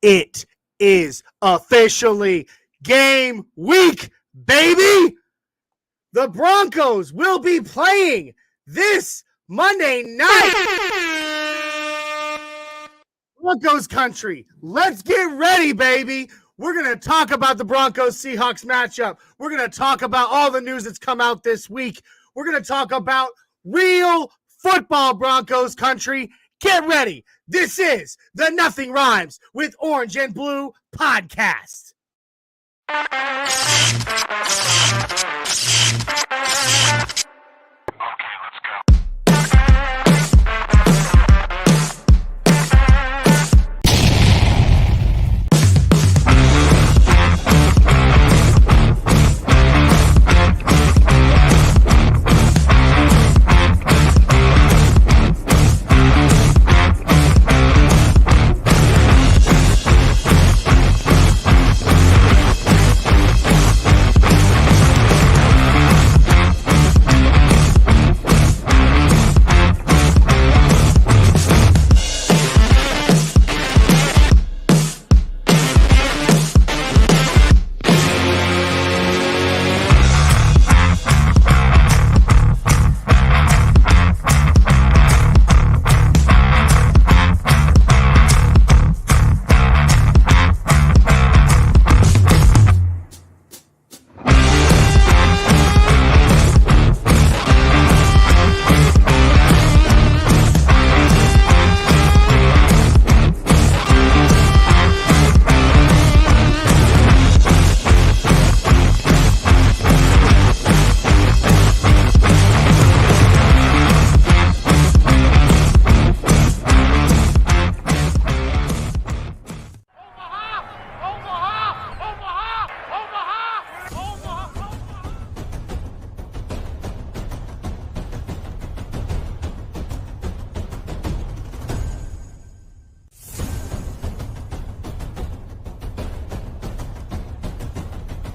It is officially game week, baby. The Broncos will be playing this Monday night. Broncos Country. Let's get ready, baby. We're going to talk about the Broncos Seahawks matchup. We're going to talk about all the news that's come out this week. We're going to talk about real football, Broncos Country. Get ready. This is the Nothing Rhymes with Orange and Blue podcast.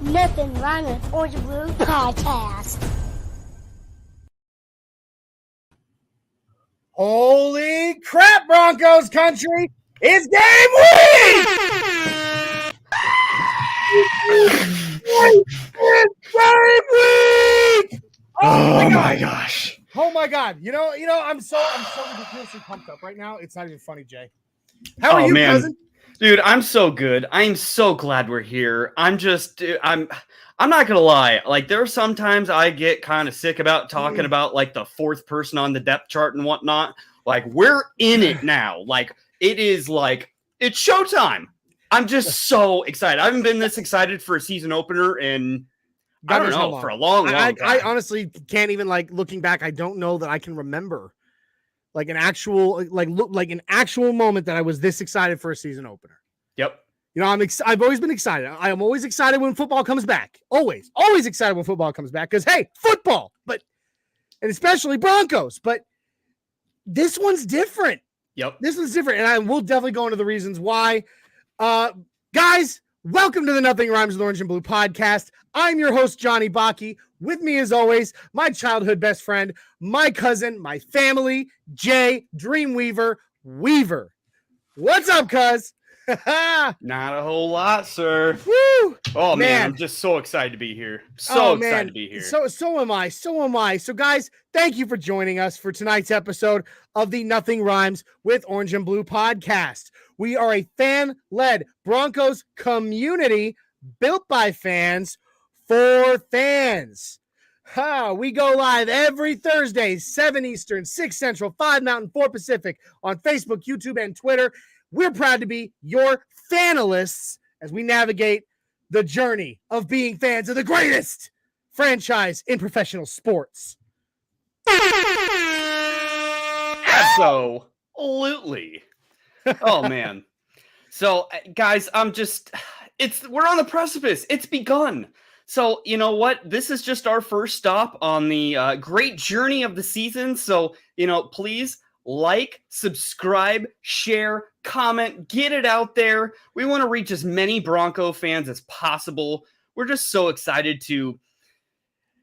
Nothing Rhymes with Orange and Blue podcast. Holy crap, Broncos Country. It's game week! It's game week! Oh my gosh. Oh my God. You know, I'm so ridiculously pumped up right now. It's not even funny, Jay. How are you, cousin? Dude, I'm so good. I'm so glad we're here. I'm not gonna lie. Like, there are sometimes I get kind of sick about talking about like the fourth person on the depth chart and whatnot. Like, we're in it now. Like, it's showtime. I'm just so excited. I haven't been this excited for a season opener in I don't know, for a long time. I honestly can't even, like, looking back, I don't know that I can remember like an actual moment that I was this excited for a season opener. Yep. You know, I've always been excited. I am always excited when football comes back. Always excited when football comes back because, hey, football, and especially Broncos. But this one's different. Yep. This one's different, and we'll definitely go into the reasons why. Guys, welcome to the Nothing Rhymes with Orange and Blue podcast. I'm your host, Johnny Baki. With me, as always, my childhood best friend, my cousin, my family, Jay Dreamweaver Weaver. What's up, cuz? Not a whole lot, sir. Woo! Oh man, I'm just so excited to be here. Excited to be here. So am I. So guys, thank you for joining us for tonight's episode of the Nothing Rhymes with Orange and Blue podcast. We are a fan-led Broncos community built by fans for fans. We go live every Thursday, 7 Eastern, 6 Central, 5 Mountain, 4 Pacific on Facebook, YouTube, and Twitter. We're proud to be your fanalists as we navigate the journey of being fans of the greatest franchise in professional sports. Absolutely. Oh, man. So, guys, we're on the precipice. It's begun. So, you know what? This is just our first stop on the great journey of the season. So, please like, subscribe, share, comment, get it out there. We want to reach as many Bronco fans as possible. We're just so excited to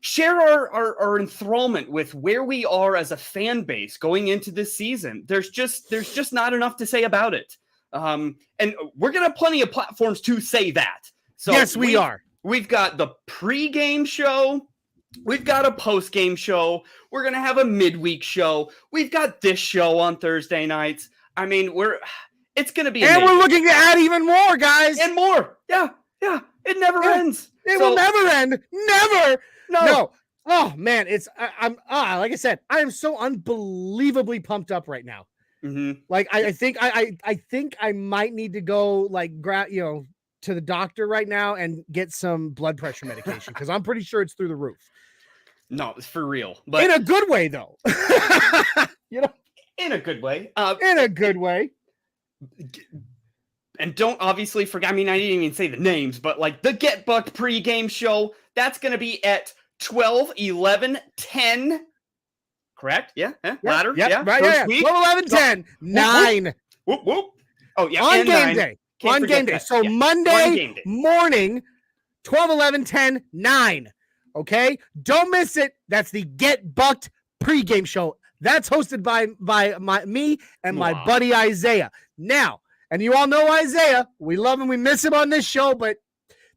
share our enthrallment with where we are as a fan base going into this season. There's just not enough to say about it. And we're going to have plenty of platforms to say that. So yes, we are. We've got the pre-game show. We've got a post-game show. We're going to have a midweek show. We've got this show on Thursday nights. I mean, it's going to be amazing. And we're looking to add even more, guys. And more. Yeah. It never ends. It will never end. Never. No. Oh man, I'm like I said, I am so unbelievably pumped up right now. Mm-hmm. Like I think I might need to go like grab to the doctor right now and get some blood pressure medication because I'm pretty sure it's through the roof. No, it's for real, but in a good way though. In a good way. In a good way. And don't obviously forget. I mean, I didn't even say the names, but like the Get Bucked pregame show, that's going to be at 12, 11, 10. Correct? Yeah. Ladder. Yeah. Right. First Yeah. week. 12, 11, 10, 9. Whoop, whoop. Oh yeah. On and game 9. day. Can't On game day. that. So yeah. Monday morning, 12, 11, 10, 9. Okay. Don't miss it. That's the Get Bucked pregame show. That's hosted by me and my buddy Isaiah. Now, and you all know Isaiah. We love him. We miss him on this show, but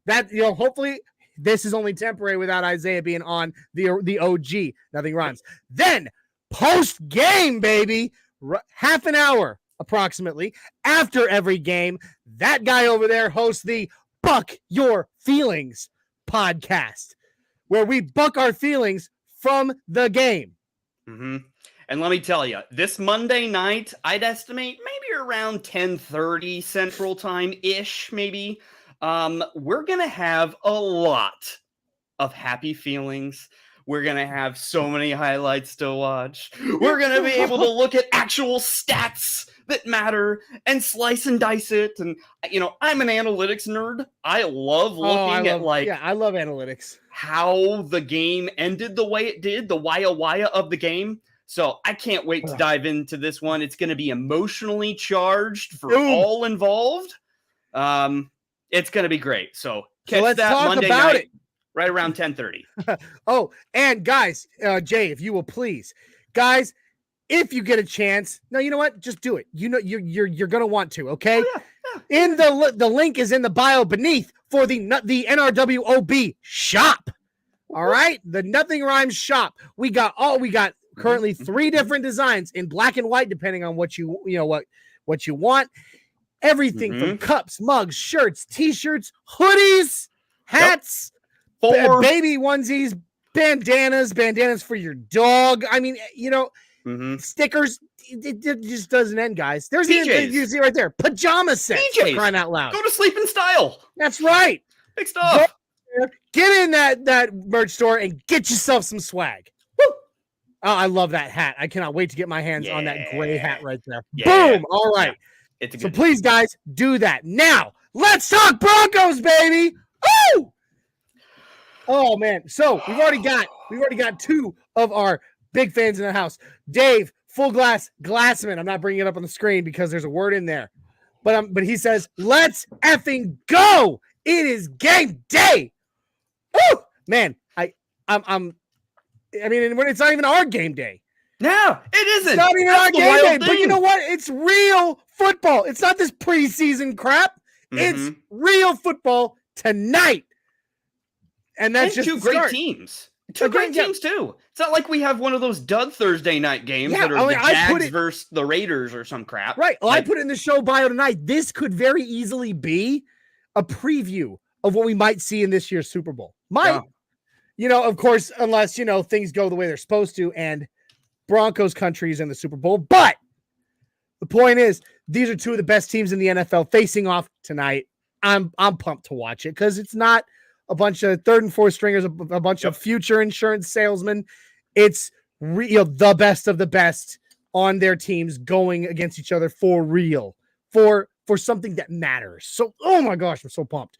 that hopefully this is only temporary without Isaiah being on the OG. Nothing rhymes. Then post game, baby, half an hour approximately after every game, that guy over there hosts the Buck Your Feelings podcast, where we buck our feelings from the game. Mm-hmm. And let me tell you, this Monday night, I'd estimate maybe around 10:30 Central Time-ish, maybe. We're going to have a lot of happy feelings. We're going to have so many highlights to watch. We're going to be able to look at actual stats that matter and slice and dice it. And, I'm an analytics nerd. I love looking at I love analytics. How the game ended the way it did, the waya of the game. So I can't wait to dive into this one. It's going to be emotionally charged for all involved. It's going to be great. So catch that Monday night, right around 10:30. Oh, and guys, Jay, if you will please, guys, if you get a chance, no, you know what? Just do it. You're going to want to. Okay. Oh, yeah. In the link is in the bio beneath for the NRW OB shop. All right, the Nothing Rhymes shop. We got currently 3 different designs in black and white, depending on what you want. Everything from cups, mugs, shirts, t-shirts, hoodies, hats, baby onesies, bandanas for your dog. I mean, stickers. It just doesn't end, guys. There's even, you see right there, pajama sets. For crying out loud. Go to sleep in style. That's right. Big stuff. Get in that merch store and get yourself some swag. Oh, I love that hat. I cannot wait to get my hands on that gray hat right there. Yeah. Boom. All right. Yeah. So please, guys, do that. Now, let's talk Broncos, baby. Woo! Oh, man. So we've already got 2 of our big fans in the house. Dave, Full Glassman. I'm not bringing it up on the screen because there's a word in there. But he says, let's effing go. It is game day. Woo! Man, I mean, it's not even our game day. No, it isn't. It's not even our game day. But you know what? It's real football. It's not this preseason crap. It's real football tonight. And that's just 2 great teams. 2 great teams, too. It's not like we have one of those dud Thursday night games that are the Jags versus the Raiders or some crap. Right. Well, I put it in the show bio tonight. This could very easily be a preview of what we might see in this year's Super Bowl. Of course, unless, things go the way they're supposed to and Broncos Country is in the Super Bowl. But the point is, these are 2 of the best teams in the NFL facing off tonight. I'm pumped to watch it because it's not a bunch of 3rd and 4th stringers, a bunch of future insurance salesmen. It's the best of the best on their teams going against each other for real, for something that matters. So, oh my gosh, I'm so pumped.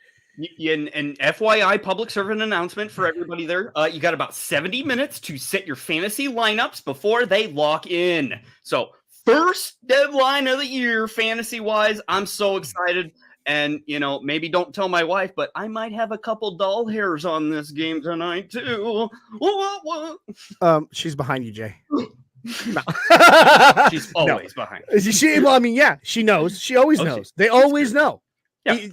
And FYI, public servant announcement for everybody there. You got about 70 minutes to set your fantasy lineups before they lock in. So first deadline of the year, fantasy-wise. I'm so excited. And, maybe don't tell my wife, but I might have a couple doll hairs on this game tonight, too. She's behind you, Jay. No. She's always behind. Well, I mean, yeah, she knows. She always knows. They always know. Yeah.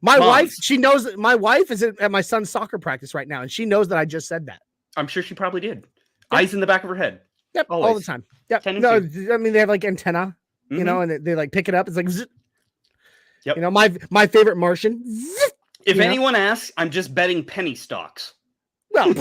My wife, she knows. My wife is at my son's soccer practice right now, and she knows that I just said that. I'm sure she probably did. Yep. Eyes in the back of her head. Yep, always. all the time. Yep. No, I mean, they have like antenna, you know, and they like pick it up. It's like, zzz. Yep. You know, my favorite Martian. Zzz, if anyone asks, I'm just betting penny stocks. Well,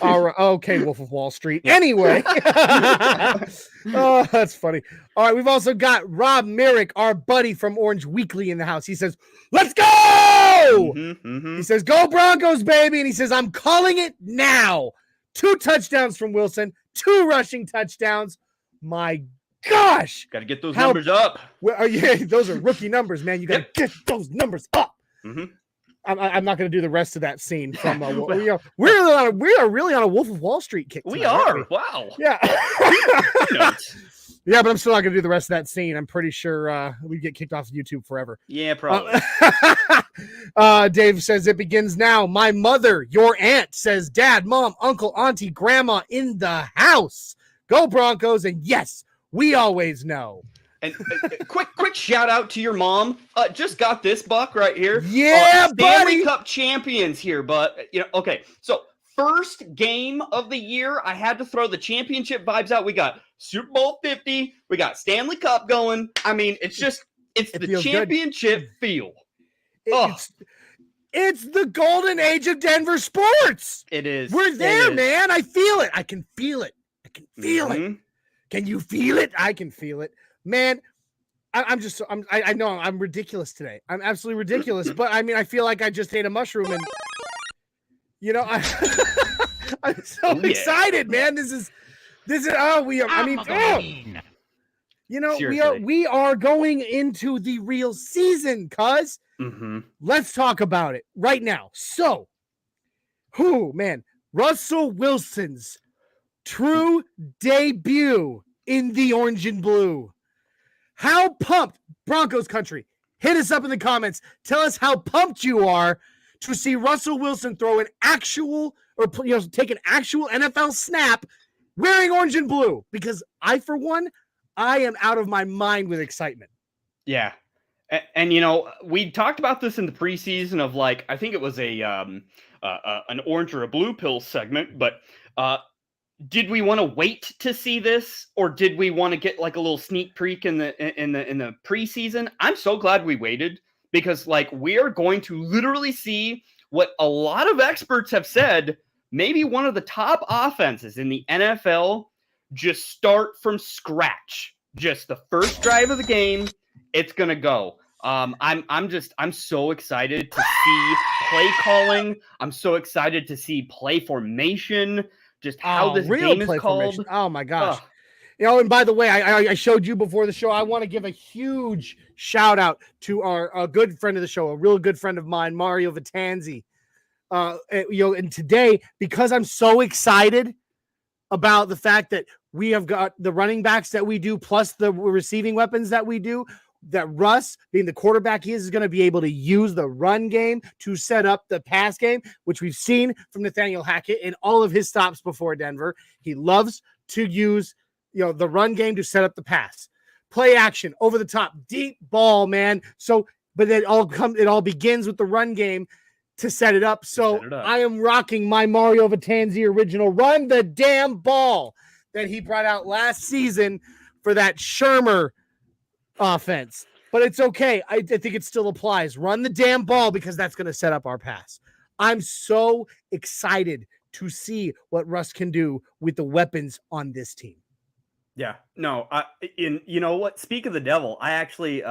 all right, okay, Wolf of Wall Street. Anyway, oh, that's funny. All right, we've also got Rob Merrick, our buddy from Orange Weekly, in the house. He says, "Let's go!" He says, "Go Broncos, baby!" And he says, "I'm calling it now." 2 touchdowns from Wilson, 2 rushing touchdowns. My gosh, got to get those numbers up. Well, yeah, those are rookie numbers, man. You got to get those numbers up. I'm not going to do the rest of that scene from. We are really on a Wolf of Wall Street kick. We are. Wow. Yeah. Yeah, but I'm still not going to do the rest of that scene. I'm pretty sure we get kicked off of YouTube forever. Yeah, probably. Dave says it begins now. My mother, your aunt, says dad, mom, uncle, auntie, grandma in the house. Go Broncos, and yes, we always know. And quick shout out to your mom. Just got this buck right here. Yeah, Stanley buddy. Cup champions here, but okay. So first game of the year, I had to throw the championship vibes out. We got Super Bowl 50. We got Stanley Cup going. I mean, it's the championship feel. It's the golden age of Denver sports. It is. We're there, man. I feel it. I can feel it. it. Can you feel it? I can feel it. Man, I know I'm ridiculous today. I'm absolutely ridiculous. But I mean, I feel like I just ate a mushroom and, you know, I'm so excited, man. This is, you know, seriously. we are going into the real season, cuz. Let's talk about it right now. So, Russell Wilson's true debut in the orange and blue. How pumped, Broncos Country? Hit us up in the comments. Tell us how pumped you are to see Russell Wilson throw an actual, or take an actual NFL snap wearing orange and blue. Because I, for one, I am out of my mind with excitement. Yeah. And you know, we talked about this in the preseason of like, I think it was an orange or a blue pill segment, but did we want to wait to see this, or did we want to get like a little sneak peek in the preseason? I'm so glad we waited, because like we are going to literally see what a lot of experts have said, maybe one of the top offenses in the NFL just start from scratch. Just the first drive of the game, it's gonna go. I'm so excited to see play calling. I'm so excited to see play formation. Just how this game is called. Formation. Oh my gosh. You know, and by the way, I showed you before the show, I want to give a huge shout out to our good friend of the show, a real good friend of mine, Mario Vitanzi. And today, because I'm so excited about the fact that we have got the running backs that we do, plus the receiving weapons that we do, that Russ, being the quarterback he is going to be able to use the run game to set up the pass game, which we've seen from Nathaniel Hackett in all of his stops before Denver. He loves to use, the run game to set up the pass. Play action, over the top, deep ball, man. So, but it all begins with the run game to set it up. So I am rocking my Mario Vitanzi original run the damn ball that he brought out last season for that Shermer offense. But it's okay. I think it still applies. Run the damn ball, because that's going to set up our pass. I'm so excited to see what Russ can do with the weapons on this team. Yeah, no, you know what? Speak of the devil, I actually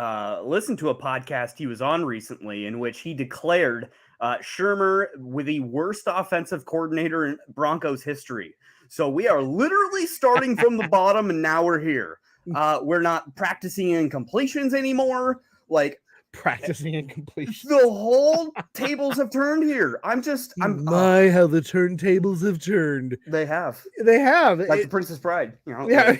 listened to a podcast he was on recently in which he declared Shermer with the worst offensive coordinator in Broncos history. So we are literally starting from the bottom, and now we're here. We're not practicing incompletions anymore. Like practicing incompletions. The whole tables have turned here. How the turntables have turned. They have. Like the Princess Bride. Yeah.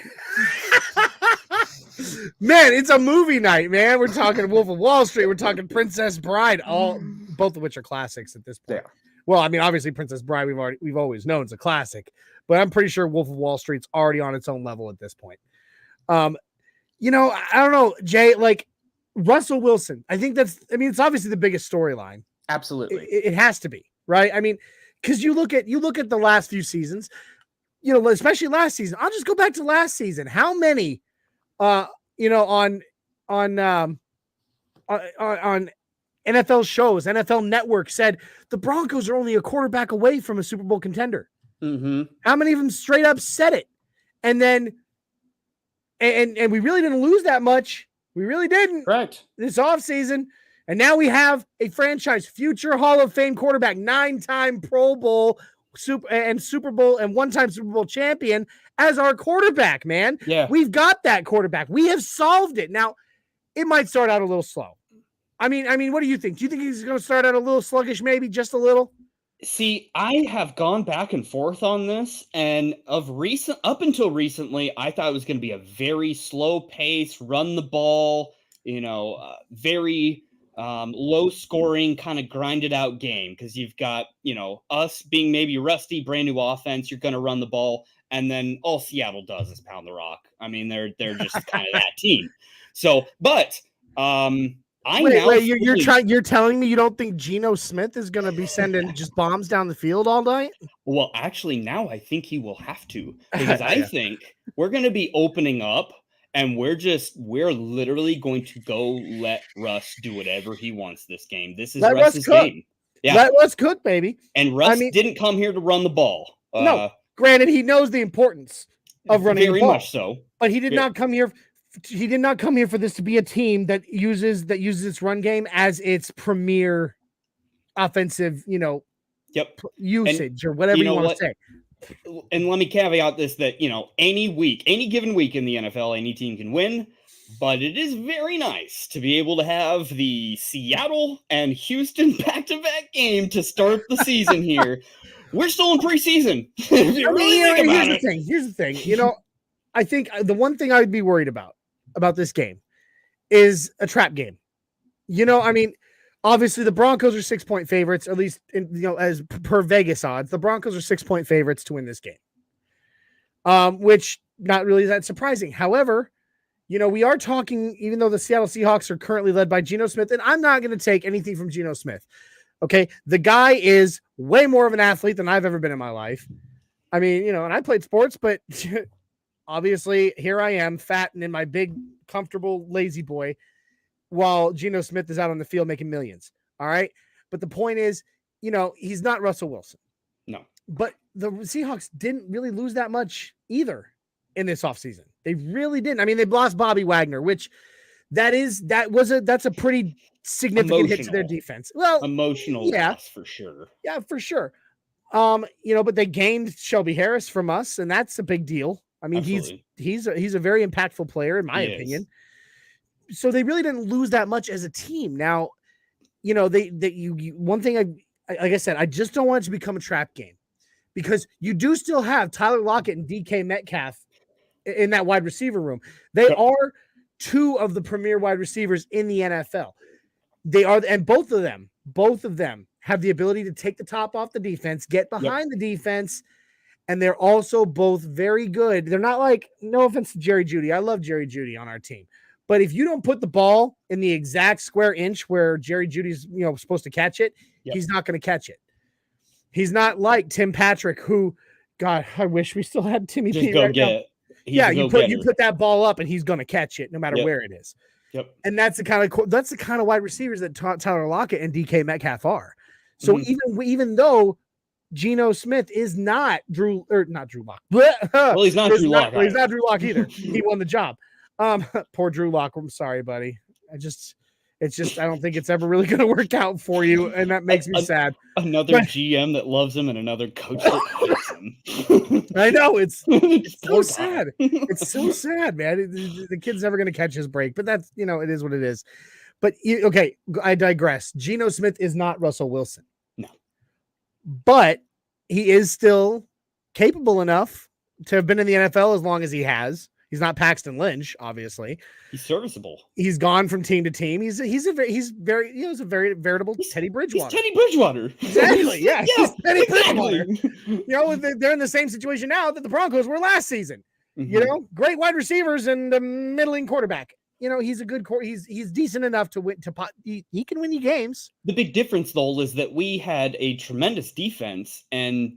Man, it's a movie night, man. We're talking Wolf of Wall Street. We're talking Princess Bride. Both of which are classics at this point. Well, I mean, obviously Princess Bride we've always known it's a classic, but I'm pretty sure Wolf of Wall Street's already on its own level at this point. I don't know, Jay, like Russell Wilson. I think it's obviously the biggest storyline. Absolutely. It has to be, right? I mean, because you look at the last few seasons, especially last season. I'll just go back to last season. How many on NFL shows, NFL Network said the Broncos are only a quarterback away from a Super Bowl contender. Mm-hmm. How many of them straight up said it? And then, and we really didn't lose that much. We really didn't. Correct. This offseason. And now we have a franchise future Hall of Fame quarterback, 9-time Pro Bowl Super Bowl and 1-time Super Bowl champion as our quarterback, man. Yeah. We've got that quarterback. We have solved it. Now, it might start out a little slow. I mean, what do you think? Do you think he's going to start out a little sluggish, maybe just a little? See, I have gone back and forth on this, and up until recently, I thought it was going to be a very slow pace, run the ball, very low scoring, kind of grinded out game, because you've got, us being maybe rusty, brand new offense, you're going to run the ball, and then all Seattle does is pound the rock. I mean, they're just kind of that team. So, but you're telling me you don't think Geno Smith is going to be sending just bombs down the field all night? Well, actually, now I think he will have to, because I think we're going to be opening up, and we're literally going to go let Russ do whatever he wants this game. This is Russ's game. Yeah. Let Russ cook, baby. And Russ didn't come here to run the ball. No, granted, he knows the importance of running the ball. Very much so. But he did not come here. He did not come here for this to be a team that uses its run game as its premier offensive, usage or whatever you want to say. And let me caveat this, that, any given week in the NFL, any team can win, but it is very nice to be able to have the Seattle and Houston back-to-back game to start the season here. We're still in preseason. Here's the thing. I think the one thing I would be worried about this game is a trap game. Obviously the Broncos are 6-point favorites, at least as per Vegas odds. The Broncos are 6-point favorites to win this game. Which not really that surprising. However, we are talking, even though the Seattle Seahawks are currently led by Geno Smith, and I'm not going to take anything from Geno Smith. Okay. The guy is way more of an athlete than I've ever been in my life. I mean, and I played sports, but obviously here I am, fat and in my big, comfortable, lazy boy, while Geno Smith is out on the field making millions. All right. But the point is, he's not Russell Wilson. No. But the Seahawks didn't really lose that much either in this offseason. They really didn't. I mean, they lost Bobby Wagner, which that's a pretty significant hit to their defense. Well, emotional loss for sure. Yeah, for sure. But they gained Shelby Harris from us, and that's a big deal. I mean, absolutely. he's a very impactful player, in my opinion. So they really didn't lose that much as a team. Now, one thing like I said, I just don't want it to become a trap game, because you do still have Tyler Lockett and DK Metcalf in that wide receiver room. They are two of the premier wide receivers in the NFL. They are, and both of them have the ability to take the top off the defense, get behind the defense. And they're also both very good. They're not like, no offense to Jerry Jeudy. I love Jerry Jeudy on our team. But if you don't put the ball in the exact square inch where Jerry Judy's, supposed to catch it, he's not going to catch it. He's not like Tim Patrick, who, God, I wish we still had Timmy Just P go right get now. it. You put that ball up and he's going to catch it no matter where it is. Yep. And that's the kind of wide receivers that Tyler Lockett and DK Metcalf are. So even though Geno Smith is not Drew Lock. Well, he's not Drew Lock. Well, he's not Drew Lock either. He won the job. Poor Drew Lock. I'm sorry, buddy. I don't think it's ever really going to work out for you, and that makes me sad. Another GM that loves him and another coach that hates him. I know, it's so sad. It's so sad, man. The kid's never going to catch his break, but that's, it is what it is. But okay, I digress. Geno Smith is not Russell Wilson. No. But he is still capable enough to have been in the NFL as long as he has. He's not Paxton Lynch, obviously. He's serviceable. He's gone from team to team. He's a very veritable Teddy Bridgewater. He's Teddy Bridgewater. Exactly. Yeah. He's Teddy exactly. Bridgewater. They're in the same situation now that the Broncos were last season. Mm-hmm. Great wide receivers and a middling quarterback. He's a good he's decent enough to win he can win you games. The big difference, though, is that we had a tremendous defense, and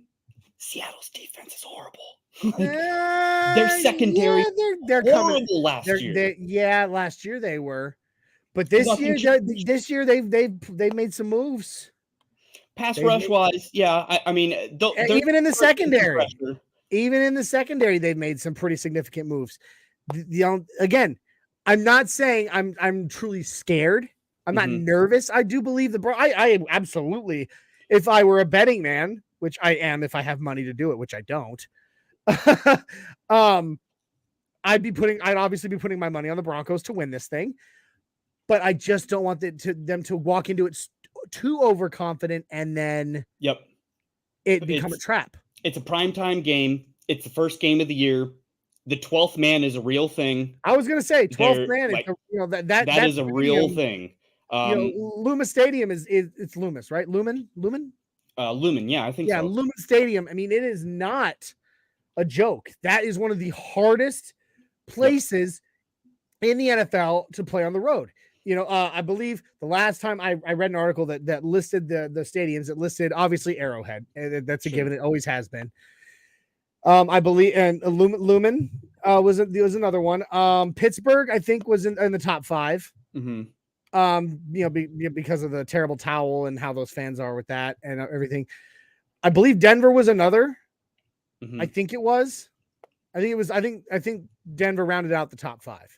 Seattle's defense is horrible. Their secondary, they're horrible coming. last year. Last year they were, but this year they've made some moves. Pass rush wise, yeah. I mean, even in the secondary, they've made some pretty significant moves. Again, I'm not saying I'm truly scared. I'm not nervous. I do believe I absolutely, if I were a betting man, which I am, if I have money to do it, which I don't. I'd obviously be putting my money on the Broncos to win this thing, but I just don't want them to walk into it too overconfident and then it become a trap. It's a primetime game. It's the first game of the year. The 12th man is a real thing. I was going to say 12th man. That is a real thing. Loomis Stadium it's Loomis, right? Lumen. Yeah, I think so. Yeah, Lumen Stadium. I mean, it is not a joke. That is one of the hardest places in the NFL to play on the road. I believe the last time I read an article that listed the stadiums, it listed obviously Arrowhead. That's a given. It always has been. I believe, and Lumen was another one. Pittsburgh, I think, was in the top 5. Mm-hmm. Because of the terrible towel and how those fans are with that and everything. I believe Denver was another. Mm-hmm. I think it was. I think Denver rounded out the top 5.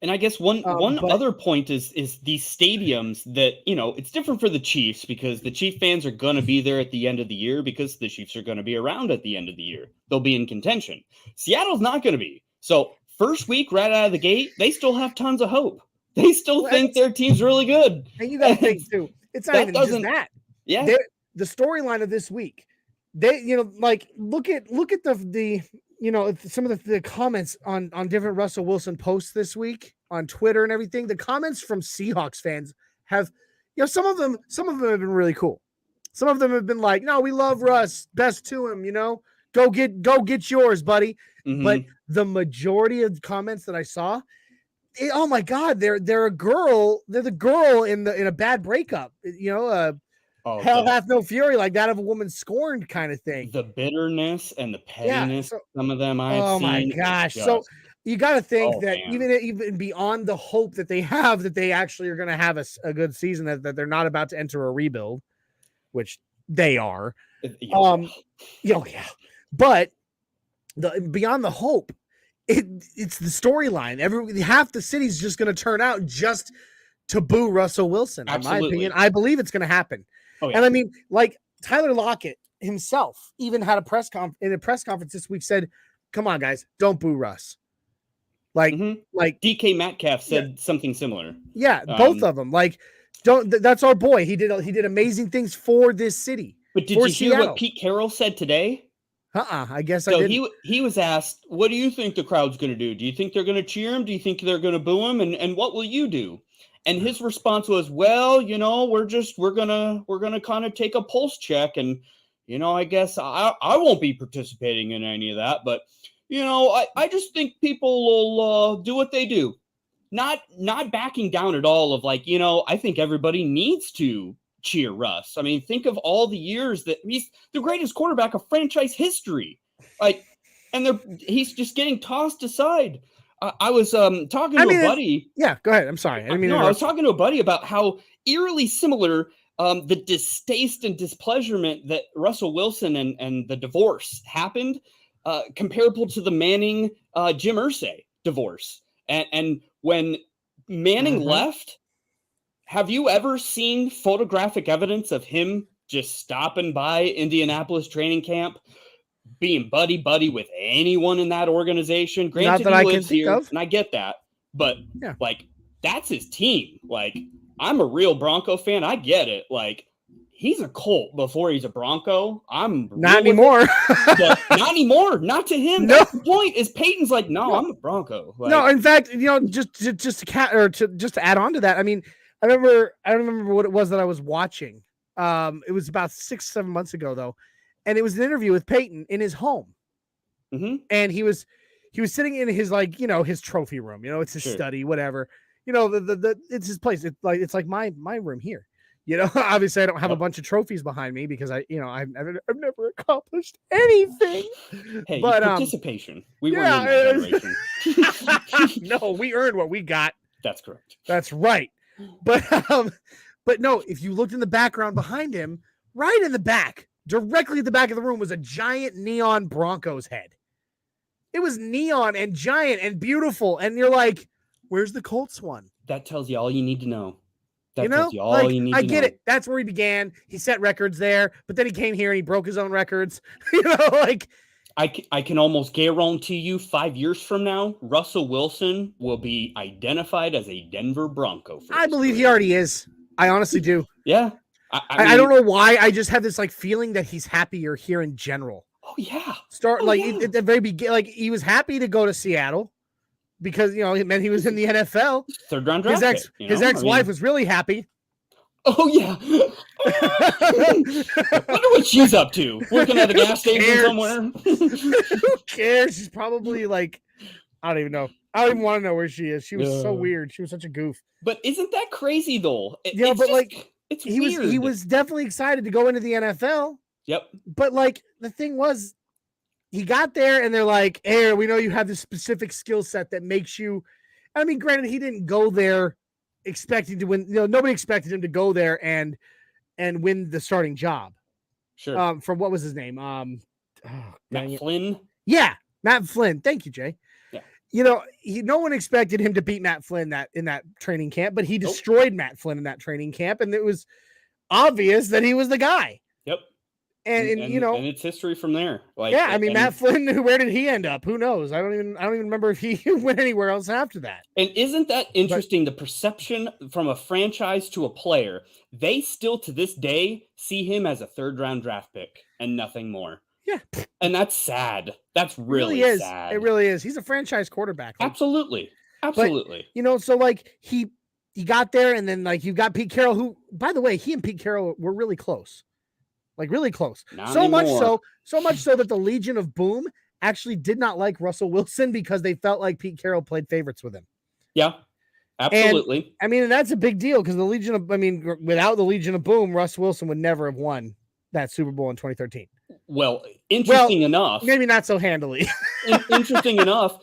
And I guess one other point is these stadiums that, it's different for the Chiefs because the Chief fans are going to be there at the end of the year because the Chiefs are going to be around at the end of the year. They'll be in contention. Seattle's not going to be. So first week right out of the gate, they still have tons of hope. They still think their team's really good. And you got to think too. It's not even just that. Yeah. The storyline of this week, they, look at the some of the comments on different Russell Wilson posts this week on Twitter and everything. The comments from Seahawks fans have, some of them have been really cool. Some of them have been like, "No, we love Russ. Best to him. Go get yours, buddy." Mm-hmm. But the majority of the comments that I saw, oh my God, they're a girl. They're the girl in a bad breakup. Hell hath no fury, like that of a woman scorned kind of thing. The bitterness and the pettiness, some of them I've seen. Oh my gosh. So you got to think that even beyond the hope that they have that they actually are going to have a good season, that they're not about to enter a rebuild, which they are. But beyond the hope, it's the storyline. Half the city's just going to turn out just to boo Russell Wilson. Absolutely. In my opinion, I believe it's going to happen. Oh, yeah. And I mean, like Tyler Lockett himself even had in a press conference this week said, "Come on, guys, don't boo Russ." Like DK Metcalf said something similar. Yeah, both of them. Like, that's our boy. He did amazing things for this city. But did you hear what Pete Carroll said today? I guess I didn't. He was asked, "What do you think the crowd's going to do? Do you think they're going to cheer him? Do you think they're going to boo him? And what will you do?" And his response was, "Well, we're gonna kind of take a pulse check, and I guess I won't be participating in any of that, but I just think people will do what they do." Not backing down at all of I think everybody needs to cheer Russ. I mean, think of all the years that he's the greatest quarterback of franchise history. And he's just getting tossed aside. I was talking to a buddy. Yeah, go ahead. I'm sorry. I was talking to a buddy about how eerily similar the distaste and displeasurement that Russell Wilson and the divorce happened, comparable to the Manning Jim Irsay divorce. And when Manning left, have you ever seen photographic evidence of him just stopping by Indianapolis training camp, being buddy with anyone in that organization? Granted, he lives here, and I get that, but that's his team. I'm a real Bronco fan. I get it. he's a Colt before he's a Bronco. I'm not anymore. But not anymore. Not to him. No. That's the point. Is Peyton's like, no, I'm a Bronco. Like, no, in fact, just to add on to that. I mean, I don't remember what it was that I was watching. It was about 6-7 months ago though, and it was an interview with Peyton in his home, and he was sitting in his his trophy room. It's his study, whatever. It's his place. It's like my room here. Obviously I don't have a bunch of trophies behind me because I've never accomplished anything. Hey, but participation. We weren't in that generation. No, we earned what we got. That's correct. That's right. But no, if you looked in the background behind him, right in the back, directly at the back of the room was a giant neon Broncos head. It was neon and giant and beautiful. And you're like, where's the Colts one? That tells you all you need to know. That tells you all you need to know. I get it. That's where he began. He set records there, but then he came here and he broke his own records. I can almost guarantee you 5 years from now, Russell Wilson will be identified as a Denver Bronco. I believe he already is. I honestly do. Yeah. I don't know why. I just have this feeling that he's happier here in general. Oh yeah. At the very beginning, he was happy to go to Seattle because it meant he was in the NFL. Third round draft. His ex-wife was really happy. Oh yeah. I wonder what she's up to. Working at a gas station somewhere. Who cares? She's probably I don't even know. I don't even want to know where she is. She was so weird. She was such a goof. But isn't that crazy though? It's he weird. He was definitely excited to go into the NFL. Yep. But the thing was, he got there and they're like, "Hey, we know you have this specific skill set that makes you." I mean, granted, he didn't go there expecting to win. Nobody expected him to go there and win the starting job. Sure. From what was his name? Matt Flynn. Yeah, Matt Flynn. Thank you, Jay. Yeah. No one expected him to beat Matt Flynn in that training camp, but he destroyed Matt Flynn in that training camp, and it was obvious that he was the guy. Yep. And it's history from there. Matt Flynn, where did he end up? Who knows? I don't even remember if he went anywhere else after that. And isn't that interesting? The perception from a franchise to a player, they still to this day see him as a third round draft pick and nothing more. Yeah. And that's sad. That's really sad. It really is. He's a franchise quarterback. Absolutely. But, so he got there and then you got Pete Carroll, who, by the way, he and Pete Carroll were really close. Really close. Not so anymore. much so that the Legion of Boom actually did not like Russell Wilson because they felt like Pete Carroll played favorites with him. Yeah, absolutely. And that's a big deal because without the Legion of Boom, Russ Wilson would never have won that Super Bowl in 2013. Well, interesting enough. Maybe not so handily. Interesting enough,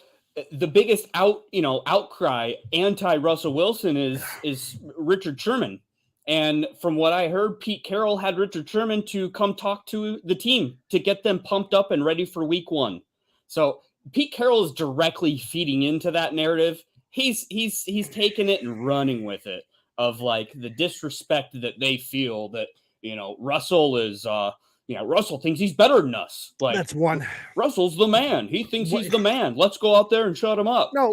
the biggest outcry anti-Russell Wilson is Richard Sherman. And from what I heard, Pete Carroll had Richard Sherman to come talk to the team to get them pumped up and ready for week 1. So Pete Carroll is directly feeding into that narrative. He's taking it and running with it of the disrespect that they feel that, Russell is, Russell thinks he's better than us. That's one. Russell's the man. He thinks he's the man. Let's go out there and shut him up. No,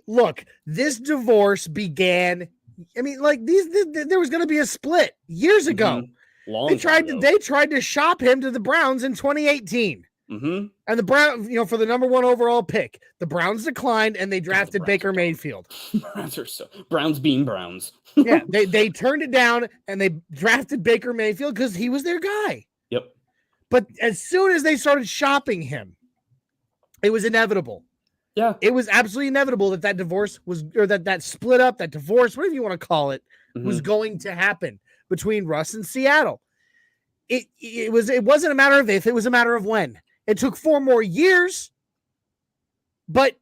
look, this divorce began. There was going to be a split years ago. They tried to shop him to the Browns in 2018. Mm-hmm. And the Browns, for the number 1 overall pick, the Browns declined and they drafted Baker Mayfield. Browns being Browns. Yeah, they turned it down and they drafted Baker Mayfield because he was their guy. Yep. But as soon as they started shopping him, it was inevitable. Yeah, it was absolutely inevitable that divorce was, or that split up, that divorce, whatever you want to call it, was going to happen between Russ and Seattle. It wasn't a matter of if, it was a matter of when. It took 4 more years, but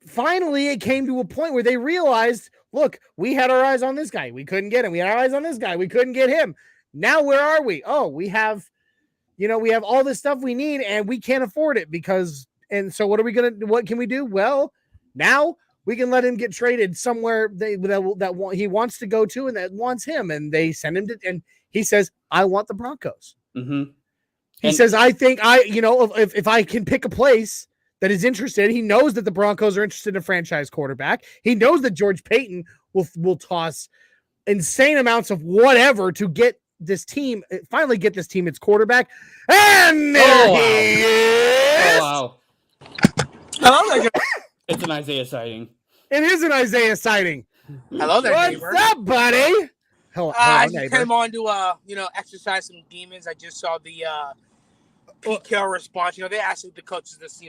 finally it came to a point where they realized, look, we had our eyes on this guy. We couldn't get him. We had our eyes on this guy. We couldn't get him. Now where are we? Oh, we have all this stuff we need and we can't afford it and so what can we do? Well, now we can let him get traded somewhere that he wants to go to and that wants him. And they send him to, and he says, I want the Broncos. Mm-hmm. He says, I think if I can pick a place that is interested, he knows that the Broncos are interested in a franchise quarterback. He knows that George Payton will toss insane amounts of whatever to get this team, finally get this team its quarterback. And there he is. Oh, wow. Hello there. It's an Isaiah sighting. It is an Isaiah sighting. Hello there, What's neighbor. up, buddy? Hello, I neighbor. just came on to exercise some demons. I just saw the Pete Carroll response. They asked the coaches this.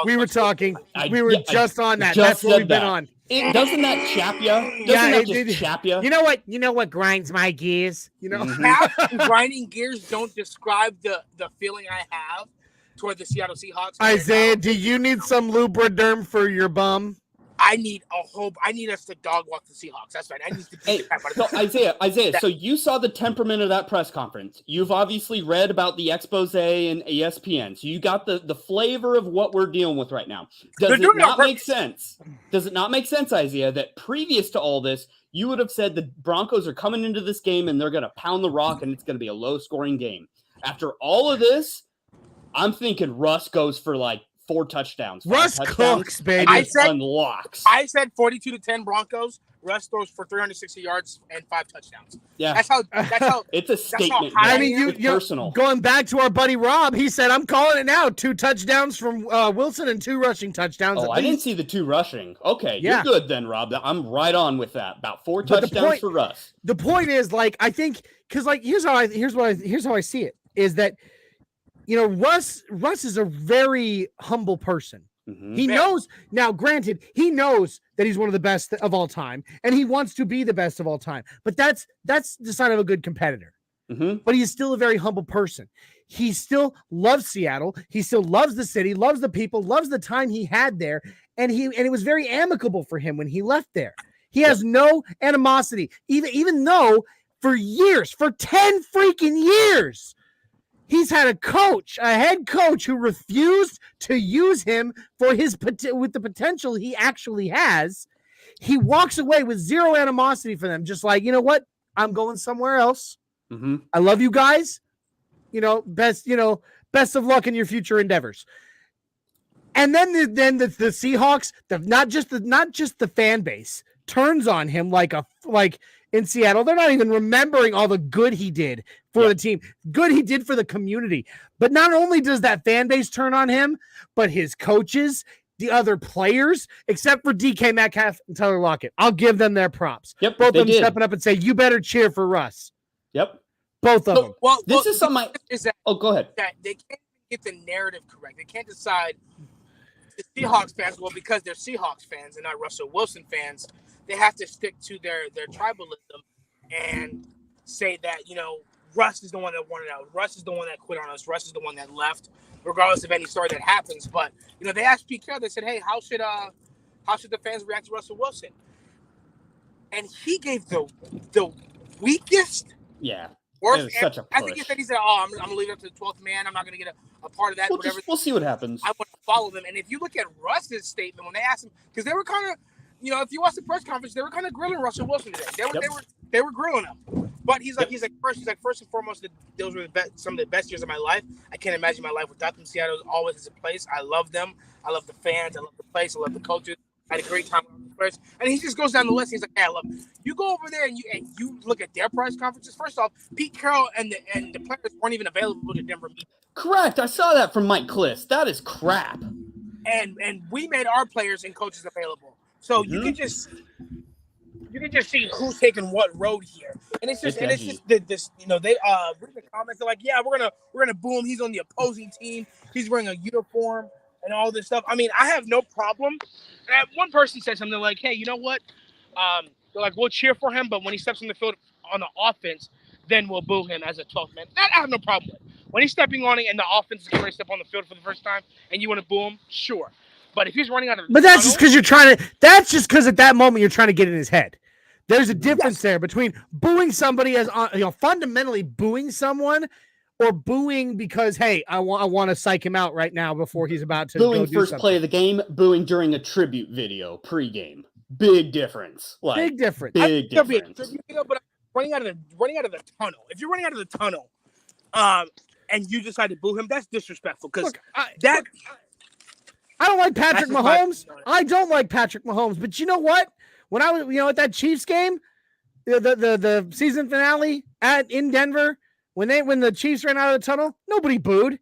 We were talking. I just on that. just That's what said we've been that. on. Doesn't that chap ya? Doesn't Yeah, that it just did. chap ya? You know what grinds my gears? Cap and grinding gears don't describe the feeling I have toward the Seattle Seahawks. Isaiah, do you need some Lubriderm for your bum? I need us to dog walk the Seahawks. That's right. I need to beat the crap out of So them. Isaiah, so you saw the temperament of that press conference. You've obviously read about the expose and ESPN. So you got the flavor of what we're dealing with right now. Does it not make sense? Does it not make sense, Isaiah, that previous to all this, you would have said the Broncos are coming into this game and they're going to pound the rock and it's going to be a low-scoring game. After all of this, I'm thinking Russ goes for like 4 touchdowns. Russ cooks, baby. Unlocks. I said 42-10 Broncos. Russ throws for 360 yards and 5 touchdowns. Yeah, That's how. it's a statement. high I mean, It's personal. Going back to our buddy Rob, he said, "I'm calling it now. 2 touchdowns from Wilson and 2 rushing touchdowns." Oh, I didn't see the 2 rushing. Okay, Yeah. You're good then, Rob. I'm right on with that. About 4 But the touchdowns point- for Russ. The point is, like, I think, because like here's how I see it is that Russ is a very humble person. Mhm. He knows now. Granted, he knows that he's one of the best of all time, and he wants to be the best of all time. But that's the sign of a good competitor. Mhm. But he's still a very humble person. He still loves Seattle. He still loves the city, loves the people, loves the time he had there, and it was very amicable for him when he left there. He has no animosity, even though for years, for 10 freaking years. He's had a head coach who refused to use him for with the potential he actually has. He walks away with zero animosity for them. Just like, you know what? I'm going somewhere else. Mm-hmm. I love you guys. Best of luck in your future endeavors. And then the Seahawks, not just the fan base turns on him like in Seattle. They're not even remembering all the good he did for the team, good he did for the community. But not only does that fan base turn on him, but his coaches, the other players, except for DK Metcalf and Tyler Lockett. I'll give them their props. Yep, both of them did. stepping up and say, "You better cheer for Russ." Yep. Both of them. Well, This is something. Go ahead. That they can't get the narrative correct. They can't decide the Seahawks fans, because they're Seahawks fans and not Russell Wilson fans. They have to stick to their tribalism and say that, Russ is the one that wanted out. Russ is the one that quit on us. Russ is the one that left, regardless of any story that happens. But, they asked Pete Carroll, they said, "Hey, how should the fans react to Russell Wilson?" And he gave the weakest. Yeah. Worst. Such a push. I think he said, "Oh, I'm going to leave it up to the 12th man. I'm not going to get a part of that." We'll see what happens. I want to follow them. And if you look at Russ's statement when they asked him, because they were kind of, if you watch the press conference, they were kind of grilling Russell Wilson today. They were grilling him. But he's like first and foremost, those were some of the best years of my life. I can't imagine my life without them. Seattle always is a place. I love them. I love the fans. I love the place. I love the coaches. I had a great time with the first. And he just goes down the list. He's like, "Hey, look, you go over there and you look at their press conferences. First off, Pete Carroll and the players weren't even available to Denver meet. Correct. I saw that from Mike Kliss. That is crap. And we made our players and coaches available. So you can just see who's taking what road here. And it's just this they read the comments. They're like, "Yeah, we're gonna boo him. He's on the opposing team. He's wearing a uniform and all this stuff." I mean, I have no problem. And one person said something like, "Hey, you know what? They're like, we'll cheer for him, but when he steps on the field on the offense, then we'll boo him as a 12th man." That I have no problem with. When he's stepping on it and the offense is going to step on the field for the first time, and you want to boo him, sure. But if he's running out of But that's just because that's just because at that moment you're trying to get in his head. There's a difference there between booing somebody as fundamentally booing someone, or booing because, hey, I want to psych him out right now before he's about to booing go do first something. play of the game, booing during a tribute video pregame. Big difference. Big difference. Big difference. But running out of the tunnel. If you're running out of the tunnel, and you decide to boo him, that's disrespectful. Because I don't like Patrick Mahomes. I don't like Patrick Mahomes. But you know what? When I was, at that Chiefs game, the season finale in Denver when the Chiefs ran out of the tunnel, nobody booed.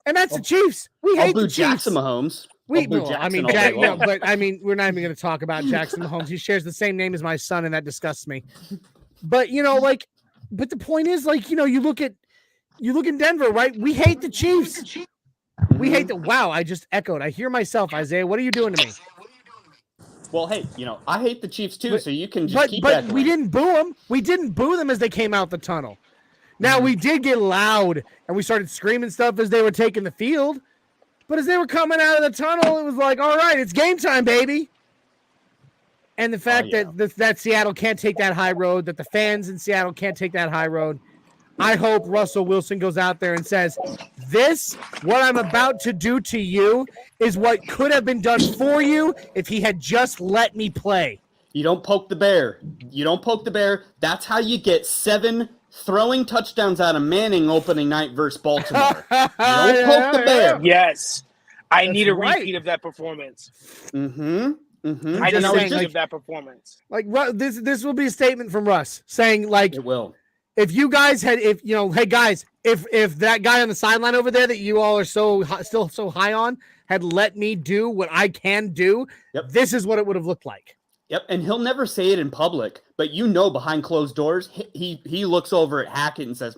And that's the Chiefs. We hate the Chiefs. Jackson Mahomes. We're not even going to talk about Jackson Mahomes. He shares the same name as my son, and that disgusts me. But but the point is, you look at Denver, right? We hate the Chiefs. We hate the. Wow, I just echoed. I hear myself, Isaiah. What are you doing to me? Well, hey, I hate the Chiefs too, so you can just keep But we didn't boo them. We didn't boo them as they came out the tunnel. Now, we did get loud, and we started screaming stuff as they were taking the field. But as they were coming out of the tunnel, it was like, all right, it's game time, baby. And the fact that Seattle can't take that high road, that the fans in Seattle can't take that high road, I hope Russell Wilson goes out there and says, what I'm about to do to you is what could have been done for you if he had just let me play. You don't poke the bear. That's how you get 7 throwing touchdowns out of Manning opening night versus Baltimore. You don't poke the bear. Yes. I need a repeat of that performance. I need a repeat of that performance. This will be a statement from Russ saying, it will. If you guys had, hey guys, if that guy on the sideline over there that you all are still so high on had let me do what I can do, this is what it would have looked like. Yep, and he'll never say it in public, but behind closed doors, he looks over at Hackett and says,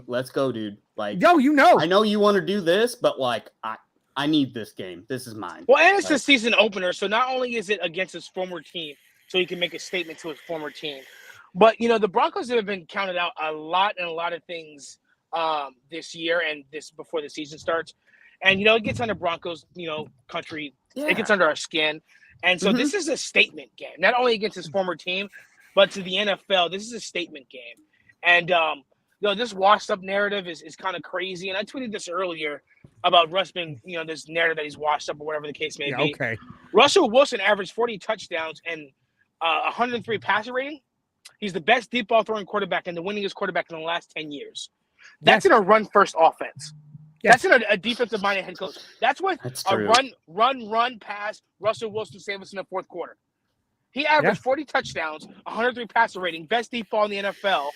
let's go, dude. I know you want to do this, but I need this game. This is mine. Well, and it's the season opener, so not only is it against his former team, so he can make a statement to his former team, but the Broncos have been counted out a lot of things this year and this before the season starts, and it gets under Broncos country, it gets under our skin. And so this is a statement game, not only against his former team, but to the NFL. This is a statement game. And, this washed up narrative is kind of crazy. And I tweeted this earlier about Russ being, this narrative that he's washed up or whatever the case may be. Okay. Russell Wilson averaged 40 touchdowns and 103 passer rating. He's the best deep ball throwing quarterback and the winningest quarterback in the last 10 years. That's in a run-first offense. Yes. That's in a defensive-minded head coach. That's what run, pass, Russell Wilson saved us in the fourth quarter. He averaged 40 touchdowns, 103 passer rating, best deep ball in the NFL,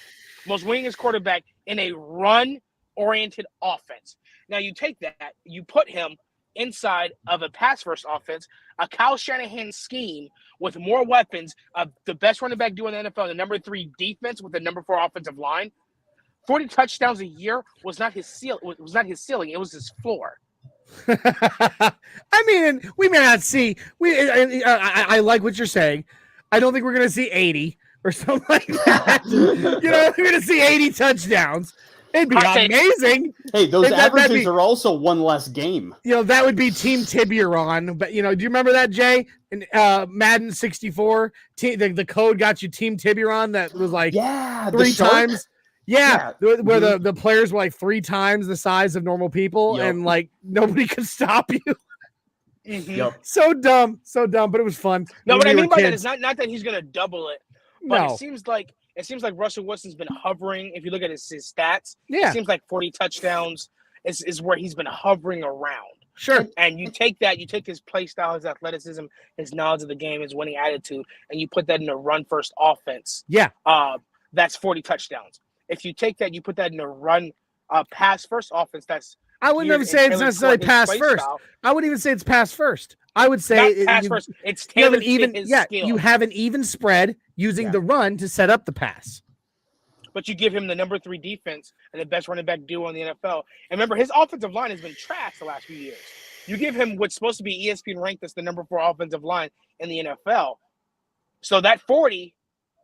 most winningest quarterback in a run-oriented offense. Now, you take that, you put him inside of a pass-first offense, a Kyle Shanahan scheme with more weapons, the best running back duo in the NFL, the number 3 defense with the number 4 offensive line. 40 touchdowns a year was not his ceiling. It was his floor. I mean, we may not see. I like what you're saying. I don't think we're going to see 80 or something like that. We're going to see 80 touchdowns. It'd be amazing. Hey, those averages are also one less game. That would be Team Tiburon. But do you remember that, Jay? In Madden 64, the code got you Team Tiburon. That was 3 times. Yeah, where the players were 3 times the size of normal people, and nobody could stop you. So dumb, but it was fun. No, what I mean by that is not that he's gonna double it, but it seems like Russell Wilson's been hovering. If you look at his stats, it seems like 40 touchdowns is where he's been hovering around. Sure. And you take his play style, his athleticism, his knowledge of the game, his winning attitude, and you put that in a run-first offense. Yeah. That's 40 touchdowns. If you take that, you put that in a run, pass-first offense, that's I wouldn't even say it's necessarily pass first. I wouldn't even say it's pass first. I would say pass first. It's tailored to his skill. You have an even spread using the run to set up the pass. But you give him the number 3 defense and the best running back duo in the NFL. And remember, his offensive line has been trash the last few years. You give him what's supposed to be ESPN ranked as the number 4 offensive line in the NFL. So that 40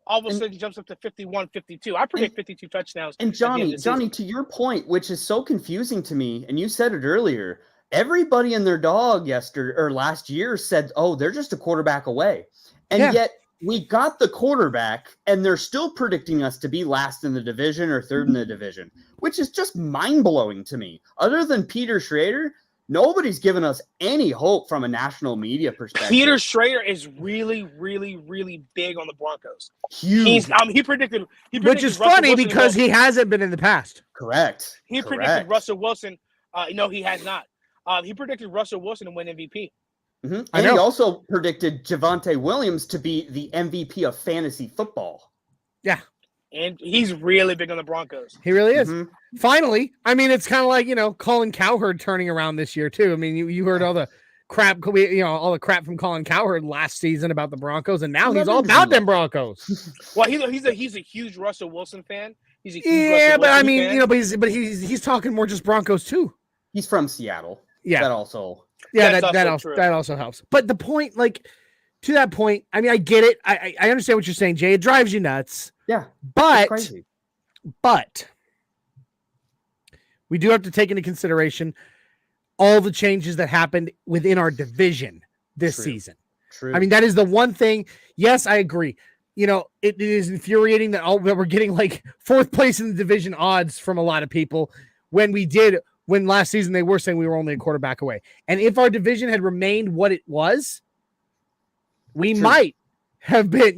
all of a sudden jumps up to 51, 52. I predict 52 touchdowns. And Johnny, to your point, which is so confusing to me, and you said it earlier, everybody and their dog last year said, oh, they're just a quarterback away. And yet we got the quarterback, and they're still predicting us to be last in the division or third in the division, which is just mind-blowing to me. Other than Peter Schrader, nobody's given us any hope from a national media perspective. Peter Schrader is really, really, really big on the Broncos. Huge. He predicted which is Russell funny Wilson because he hasn't been in the past. Correct. He predicted Russell Wilson. No, he has not. He predicted Russell Wilson to win MVP. Mm-hmm. And he also predicted Javonte Williams to be the MVP of fantasy football. Yeah. And he's really big on the Broncos. He really is. Finally, I mean, it's kind of like, Colin Cowherd turning around this year too. I mean, you heard all the crap, all the crap from Colin Cowherd last season about the Broncos, and now he's all about them Broncos. Well, he's a huge Russell Wilson fan. He's a huge yeah, Russell but I Wilson mean, fan. but he's talking more just Broncos too. He's from Seattle. Yeah, that also. Yeah, That's that also helps. But the point, like, to that point, I mean, I get it. I understand what you're saying, Jay. It drives you nuts. Yeah, but we do have to take into consideration all the changes that happened within our division this season. True. I mean, that is the one thing. Yes, I agree. It is infuriating that we're getting like 4th place in the division odds from a lot of people when last season they were saying we were only a quarterback away. And if our division had remained what it was, we might have been,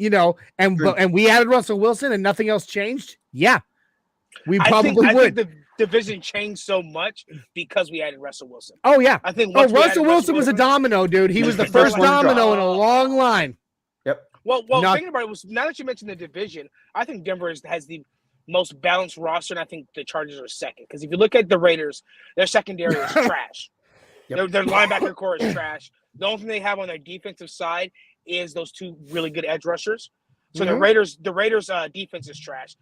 and we added Russell Wilson and nothing else changed. Yeah, we probably would. I think the division changed so much because we added Russell Wilson. Oh yeah, I think. Russell Wilson was a domino, dude. He was the first domino in a long line. Yep. Well, thinking about it, now that you mentioned the division, I think Denver has the most balanced roster, and I think the Chargers are second. Because if you look at the Raiders, their secondary is trash. Yep. Their linebacker core is trash. The only thing they have on their defensive side is those 2 really good edge rushers. So the Raiders' defense is trash.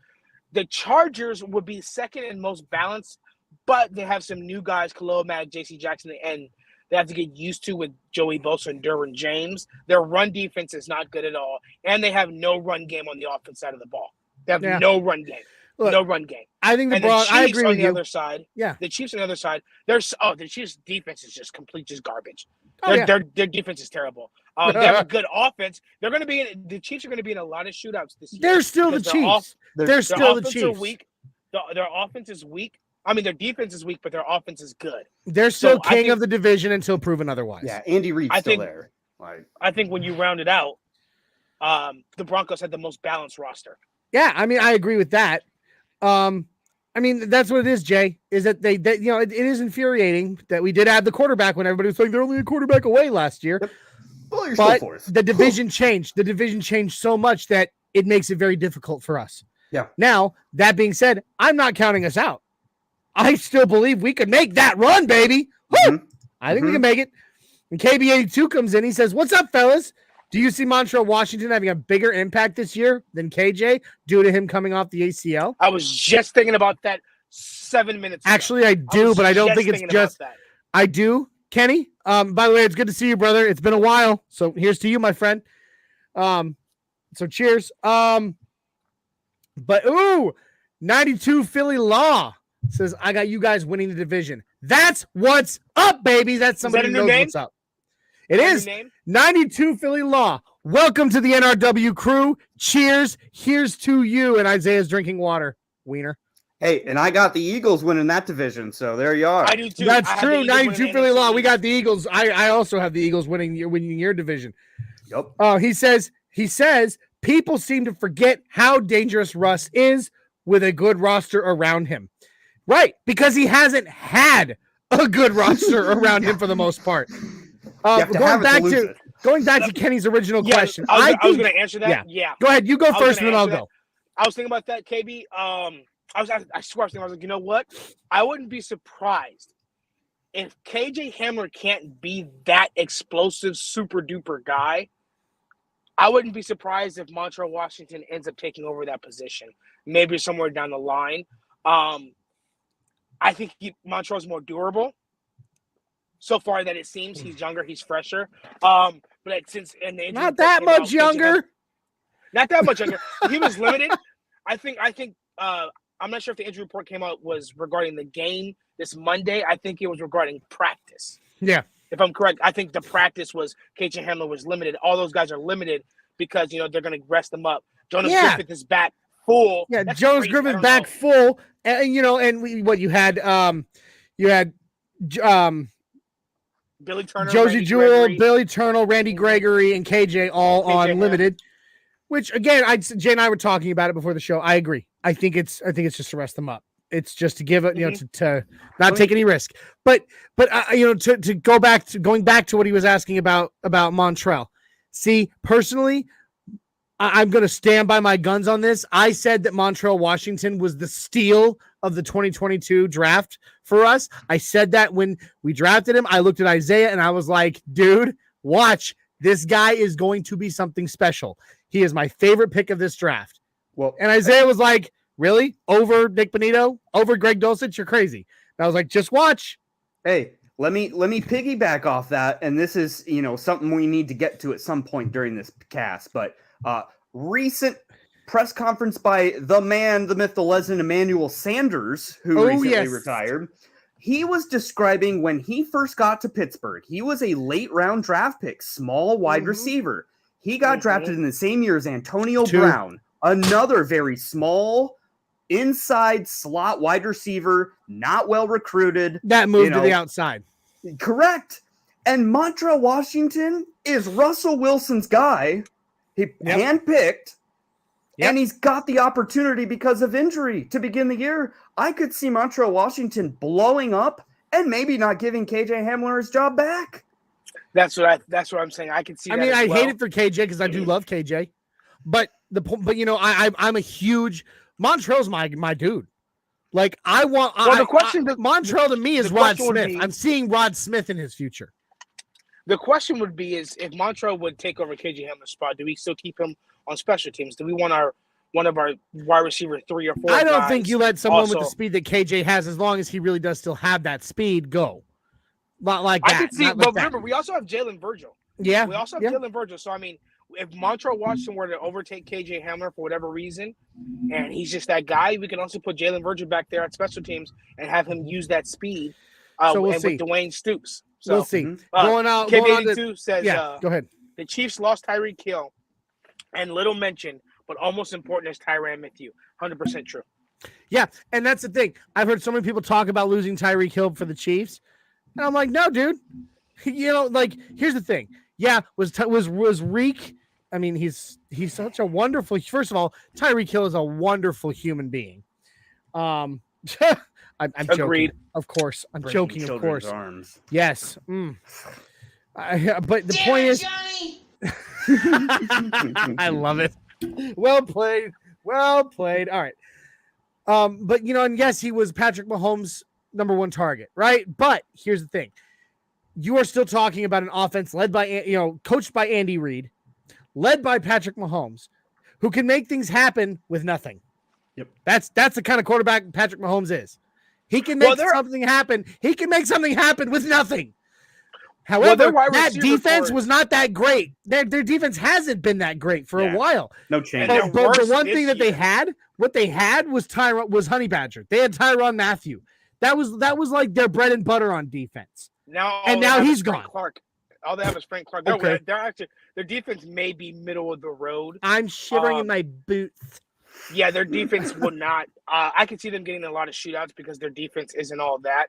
The Chargers would be second and most balanced, but they have some new guys, Khalil Mack, J.C. Jackson, and they have to get used to with Joey Bosa and Derwin James. Their run defense is not good at all, and they have no run game on the offense side of the ball. They have no run game. Look, no run game. I think the Chiefs I agree with on the you. other side. Yeah. The Chiefs on the other side. The Chiefs defense is just garbage. Oh, their defense is terrible. They have a good offense. The Chiefs are going to be in a lot of shootouts this year. They're still the Chiefs. They're still the Chiefs. Weak. Their offense is weak. I mean, their defense is weak, but their offense is good. They're still king of the division until proven otherwise. Yeah, Andy Reid's still there. I think when you round it out, the Broncos had the most balanced roster. Yeah, I mean, I agree with that. I mean, that's what it is, Jay, is that it is infuriating that we did add the quarterback when everybody was saying they're only a quarterback away last year. Yep. Well, you're but still 4th. The division changed. The division changed so much that it makes it very difficult for us. Yeah. Now, that being said, I'm not counting us out. I still believe we could make that run, baby. Woo! I think we can make it. And KB82 comes in. He says, "What's up, fellas? Do you see Montreal Washington having a bigger impact this year than KJ due to him coming off the ACL?" I was just thinking about that 7 minutes ago. Actually, I do, but I don't think it's just that. I do, Kenny. By the way, it's good to see you, brother. It's been a while. So here's to you, my friend. So cheers. But 92 Philly Law says, "I got you guys winning the division." That's what's up, baby. That's somebody who knows what's up. It is 92 Philly Law. Welcome to the NRW Crew. Cheers. Here's to you. And Isaiah's drinking water. Wiener. Hey, and I got the Eagles winning that division, so there you are. I do too. That's true. 92 Philly Law. We got the Eagles. I also have the Eagles winning your division. Yep. He says people seem to forget how dangerous Russ is with a good roster around him. Right, because he hasn't had a good roster around him for the most part. Going back to Kenny's original question. I was going to answer that. Yeah. Go ahead. You go first, and then I'll go. I was thinking about that, KB. I swear, I was like, you know what? I wouldn't be surprised if KJ Hamler can't be that explosive, super duper guy. I wouldn't be surprised if Montreal Washington ends up taking over that position, maybe somewhere down the line. I think Montreal's more durable. So far that it seems he's younger, he's fresher. But not that much younger. Not that much younger. He was limited. I think I'm not sure if the injury report came out was regarding the game this Monday. I think it was regarding practice. Yeah. If I'm correct, I think the practice was KJ Hamler was limited. All those guys are limited because they're going to rest them up. Jonas Griffith is back full. Yeah, Jonas Griffith back full, and you had Billy Turner, Josie Jewell, Billy Turner, Randy Gregory, and KJ all on limited. Which again, Jay and I were talking about it before the show. I agree. I think it's just to rest them up. It's just to give it, to not take any risk. But to going back to what he was asking about Montreal. See, personally, I'm going to stand by my guns on this. I said that Montreal Washington was the steal of the 2022 draft for us. I said that when we drafted him. I looked at Isaiah and I was like, dude, watch. This guy is going to be something special. He is my favorite pick of this draft. Well, and Isaiah was like, really? Over Nick Bonito? Over Greg Dulcich? You're crazy. And I was like, just watch. Hey, let me piggyback off that. And this is, something we need to get to at some point during this cast. But recent press conference by the man, the myth, the legend, Emmanuel Sanders, who recently retired. He was describing when he first got to Pittsburgh, he was a late round draft pick, small wide receiver. He got drafted in the same year as Antonio Brown, another very small inside slot wide receiver, not well recruited. That moved to the outside. Correct. And Montreal Washington is Russell Wilson's guy. He handpicked, and he's got the opportunity because of injury to begin the year. I could see Montreal Washington blowing up and maybe not giving KJ Hamler his job back. That's what I'm saying. I can see. I mean, I hate it for KJ because I do love KJ, but I'm a huge Montreal's my dude. Like Montreal to me is Rod Smith. I'm seeing Rod Smith in his future. The question would be is if Montreal would take over KJ Hamler's spot, do we still keep him on special teams? Do we want one of our wide receiver 3 or 4? I don't think you let someone with the speed that KJ has, as long as he really does still have that speed, go. Not like that. I can see, but remember, we also have Jalen Virgil. Yeah. We also have Jalen Virgil. So, I mean, if Montreal Washington were to overtake KJ Hamler for whatever reason, and he's just that guy, we can also put Jalen Virgil back there at special teams and have him use that speed with Dwayne Stoops. So, we'll see. Going Kid82 says, go ahead. The Chiefs lost Tyreek Hill, and little mention, but almost important as Tyrann Mathieu. 100% true. Yeah, and that's the thing. I've heard so many people talk about losing Tyreek Hill for the Chiefs, and I'm like, no, dude. Here's the thing. Yeah, was Reek? I mean, he's such a wonderful. First of all, Tyreek Hill is a wonderful human being. I'm Agreed. Joking. Of course, I'm Breaking joking. Of course, arms. yes. But the point is, I love it. Well played. Well played. All right. But and yes, he was Patrick Mahomes' number 1 target, right? But here's the thing. You are still talking about an offense led by, coached by Andy Reid, led by Patrick Mahomes, who can make things happen with nothing. Yep. That's the kind of quarterback Patrick Mahomes is. He can make something happen. He can make something happen with nothing. However, that defense was not that great. Their defense hasn't been that great for a while. No change. But the one thing that they had was Honey Badger. They had Tyrann Mathieu. That was like their bread and butter on defense. Now he's gone. Clark. All they have is Frank Clark. Okay. They're actually, their defense may be middle of the road. I'm shivering in my boots. Yeah, their defense would not. I can see them getting a lot of shootouts because their defense isn't all that.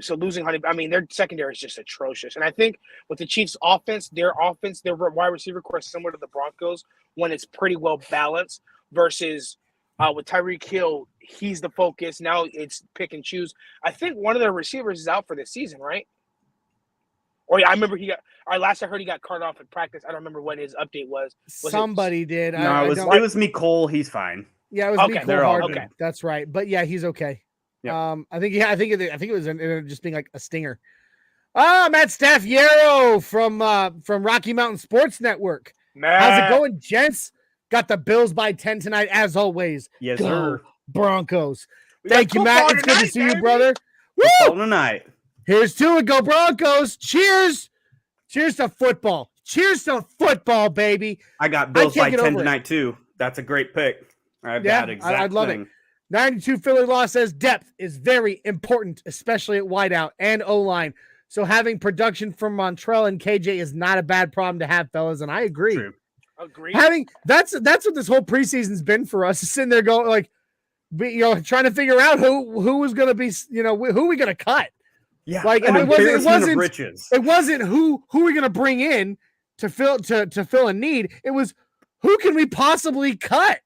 So losing their secondary is just atrocious. And I think with the Chiefs' offense, their wide receiver core is similar to the Broncos when it's pretty well balanced versus with Tyreek Hill, he's the focus. Now it's pick and choose. I think one of their receivers is out for this season, right? Or I remember last I heard he got carted off at practice. I don't remember what his update was. Somebody did. No, it was Mecole. He's fine. Yeah, it was Mecole Hardman. Okay. That's right. But yeah, he's okay. Yep. I think it was just being like a stinger. Matt Staffiero from Rocky Mountain Sports Network. How's it going, gents? Got the Bills by 10 tonight, as always. Yes, Go sir. Broncos. Thank you, Matt. It's good to see you, brother. Woo! Tonight. Here's to it. Go Broncos. Cheers. Cheers to football. Cheers to football, baby. I got Bills by 10 tonight, too. That's a great pick. I'd love it. 92 Philly Law says depth is very important, especially at wideout and O-line. So having production from Montreal and KJ is not a bad problem to have, fellas, and I agree. True. Agreed. That's what this whole preseason's been for us. Sitting there going trying to figure out who was going to be, who we going to cut. Yeah, like it wasn't who we going to bring in to fill a need. It was who can we possibly cut.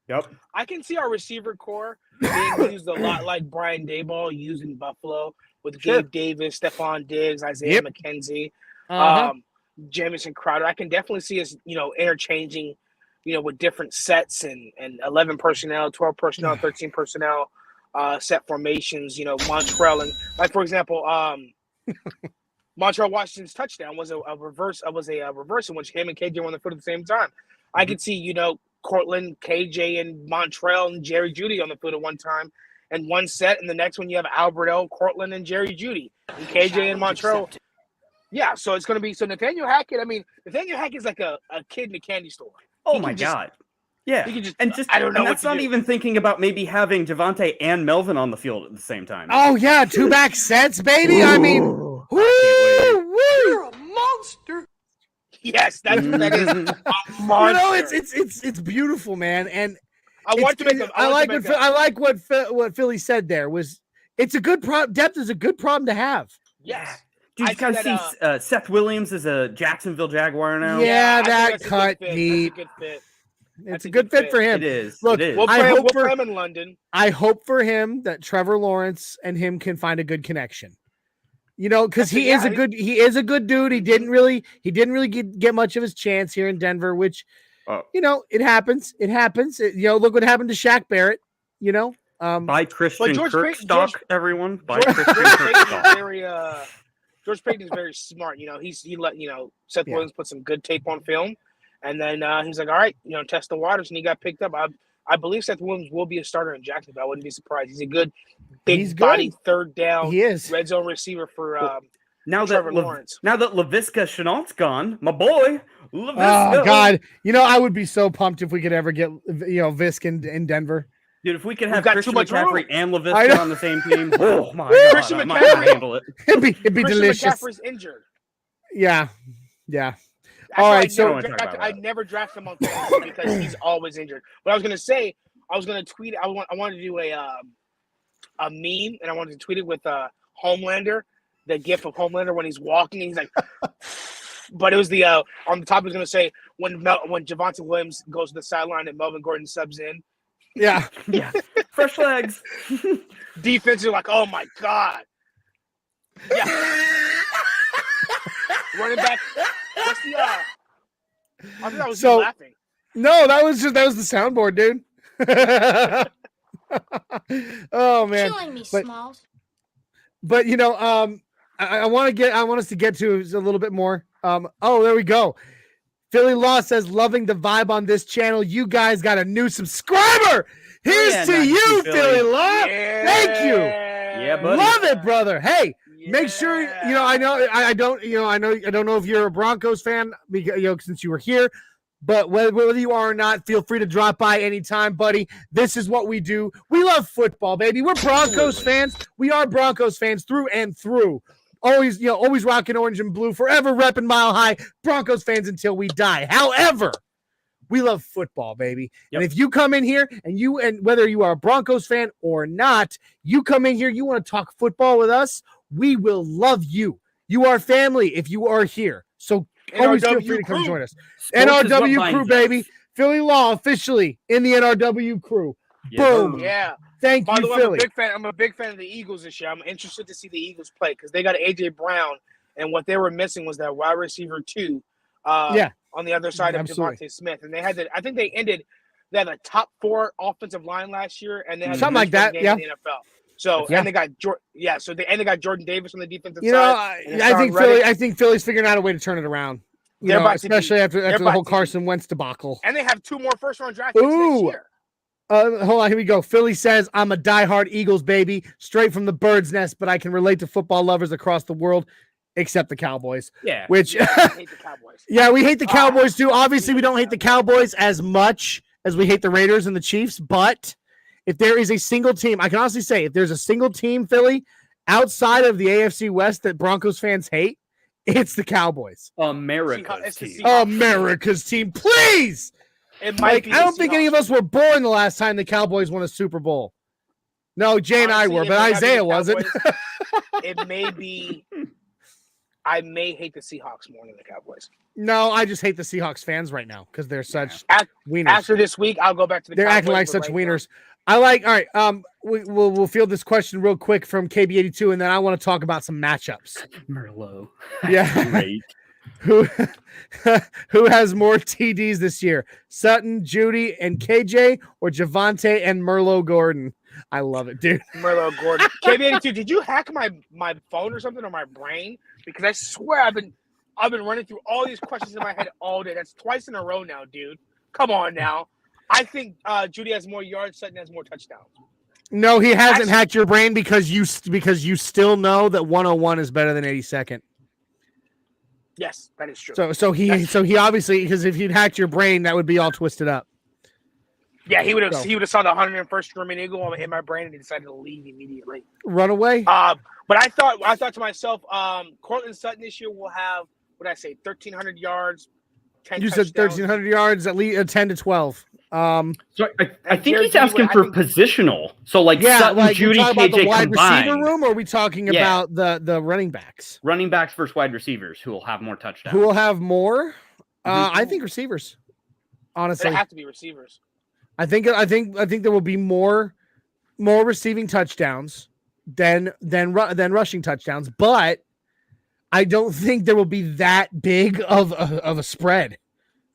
Yep. I can see our receiver core being used a lot like Brian Daboll used in Buffalo with Gabe Davis, Stephon Diggs, Isaiah McKenzie, Jamison Crowder. I can definitely see us, interchanging with different sets and 11 personnel, 12 personnel, 13 personnel, set formations. Montreal and for example, Montreal Washington's touchdown was a reverse. Was a reverse in which him and KJ were on the foot at the same time. I could see Cortland, KJ, and Montreal and Jerry Jeudy on the foot at one time, and one set, and the next one you have Alberto, Cortland, and Jerry Jeudy, and KJ and Montreal. Yeah, so it's going to be Nathaniel Hackett. I mean, Nathaniel Hackett's like a kid in a candy store. Oh my God. Yeah. I don't know. And that's not even thinking about maybe having Javonte and Melvin on the field at the same time. Oh yeah, 2-back sets, baby. Ooh. I mean, you're a monster. Yes, that's what that is. A monster. It's beautiful, man. And I like what Philly said there was it's a good depth is a good problem to have. Yes. Dude, you guys see Seth Williams is a Jacksonville Jaguar now? Yeah, that cut neat. It's a good fit for him. It is. Look, we'll play him in London. I hope for him that Trevor Lawrence and him can find a good connection. Because he is a good dude. He didn't really get much of his chance here in Denver, which it happens. It happens. Look what happened to Shaq Barrett. By Christian Kirkstock, everyone. By Christian Kirkstock. George Payton is very smart. He let Seth Williams put some good tape on film, and then he's like, all right, test the waters, and he got picked up. I believe Seth Williams will be a starter in Jacksonville. I wouldn't be surprised. He's a good body third down red zone receiver for Trevor Lawrence. Now that Laviska Chenault's gone, my boy Laviska. Oh God, I would be so pumped if we could ever get Visk in Denver. Dude, if we could have Christian McCaffrey and Laviska on the same team, oh my God, Christian I might not handle it. It'd be Christian delicious. McCaffrey's injured. Yeah. All right, so I never draft him on fantasy because he's always injured. But I was going to say, I was going to tweet. I wanted to do a meme, and I wanted to tweet it with Homelander, the gif of Homelander when he's walking, and he's like. But it was the on the top. I was going to say when Javonte Williams goes to the sideline and Melvin Gordon subs in. Yeah. Fresh legs. Defense are like, oh my God. Yeah. Running back. What's the I thought that was you laughing. No, that was the soundboard, dude. Oh man. Killing me, Smalls. But I want us to get to a little bit more. There we go. Philly Law says, loving the vibe on this channel. You guys got a new subscriber. Here's to you, Philly Law. Yeah. Thank you. Yeah, buddy. Love it, brother. Hey, make sure I don't know if you're a Broncos fan because since you were here, but whether you are or not, feel free to drop by anytime, buddy. This is what we do. We love football, baby. We're Broncos fans. We are Broncos fans through and through. Always rocking orange and blue, forever repping Mile High, Broncos fans until we die. However, we love football, baby. Yep. And if you come in here and whether you are a Broncos fan or not, you come in here, you want to talk football with us, we will love you. You are family if you are here. So always feel free to come join us. NRW Crew, baby. Philly Law officially in the NRW Crew. Yeah. Boom. Yeah. Thank By you, the way, Philly. I'm a big fan of the Eagles this year. I'm interested to see the Eagles play because they got AJ Brown, and what they were missing was that wide receiver 2 on the other side of Devontae Smith. And they had they had a top 4 offensive line last year, and they had something like that. Yeah. In the NFL. So and they got they got Jordan Davis on the defensive side. I think Philly's figuring out a way to turn it around. Especially after the whole Carson Wentz debacle. And they have 2 more first-round draft picks next year. Hold on, here we go. Philly says, I'm a diehard Eagles baby, straight from the bird's nest, but I can relate to football lovers across the world, except the Cowboys. Yeah. Which, I hate the Cowboys. Yeah, we hate the Cowboys too. Obviously, we don't hate the Cowboys as much as we hate the Raiders and the Chiefs, but if there is a single team, I can honestly say, if there's a single team, Philly, outside of the AFC West that Broncos fans hate, it's the Cowboys. America's team, please! It might be I don't think any of us were born the last time the Cowboys won a Super Bowl. No, Jay and I were, but Isaiah wasn't. It may be. I may hate the Seahawks more than the Cowboys. No, I just hate the Seahawks fans right now because they're such wieners. After this week, I'll go back to the They're Cowboys, acting like such wieners. All right. We'll field this question real quick from KB82, and then I want to talk about some matchups. Merlot. Yeah. Great. Who who has more TDs this year? Sutton, Judy, and KJ, or Javante and Merlot Gordon? I love it, dude. Merlot Gordon. KB82, did you hack my phone or something, or my brain? Because I swear I've been running through all these questions in my head all day. That's twice in a row now, dude. Come on now. I think Judy has more yards, Sutton has more touchdowns. No, he hasn't hacked your brain because you still know that 101 is better than 82nd. Yes, that is true. So he obviously, because if he'd hacked your brain, that would be all twisted up. Yeah, he would have saw the 101st German Eagle in my brain and he decided to leave immediately. Run away. But I thought to myself, Cortland Sutton this year will have, what did I say, 1,300 yards. 10 you touchdowns. said 1,300 yards, at least 10 to 12. So I think he's asking for positional. So Sutton, like Judy, KJ about the wide combined. receiver room, or are we talking about the running backs? Running backs versus wide receivers who will have more touchdowns. Who will have more? I think receivers. Honestly, they have to be receivers. I think there will be more receiving touchdowns than rushing touchdowns, but I don't think there will be that big of a spread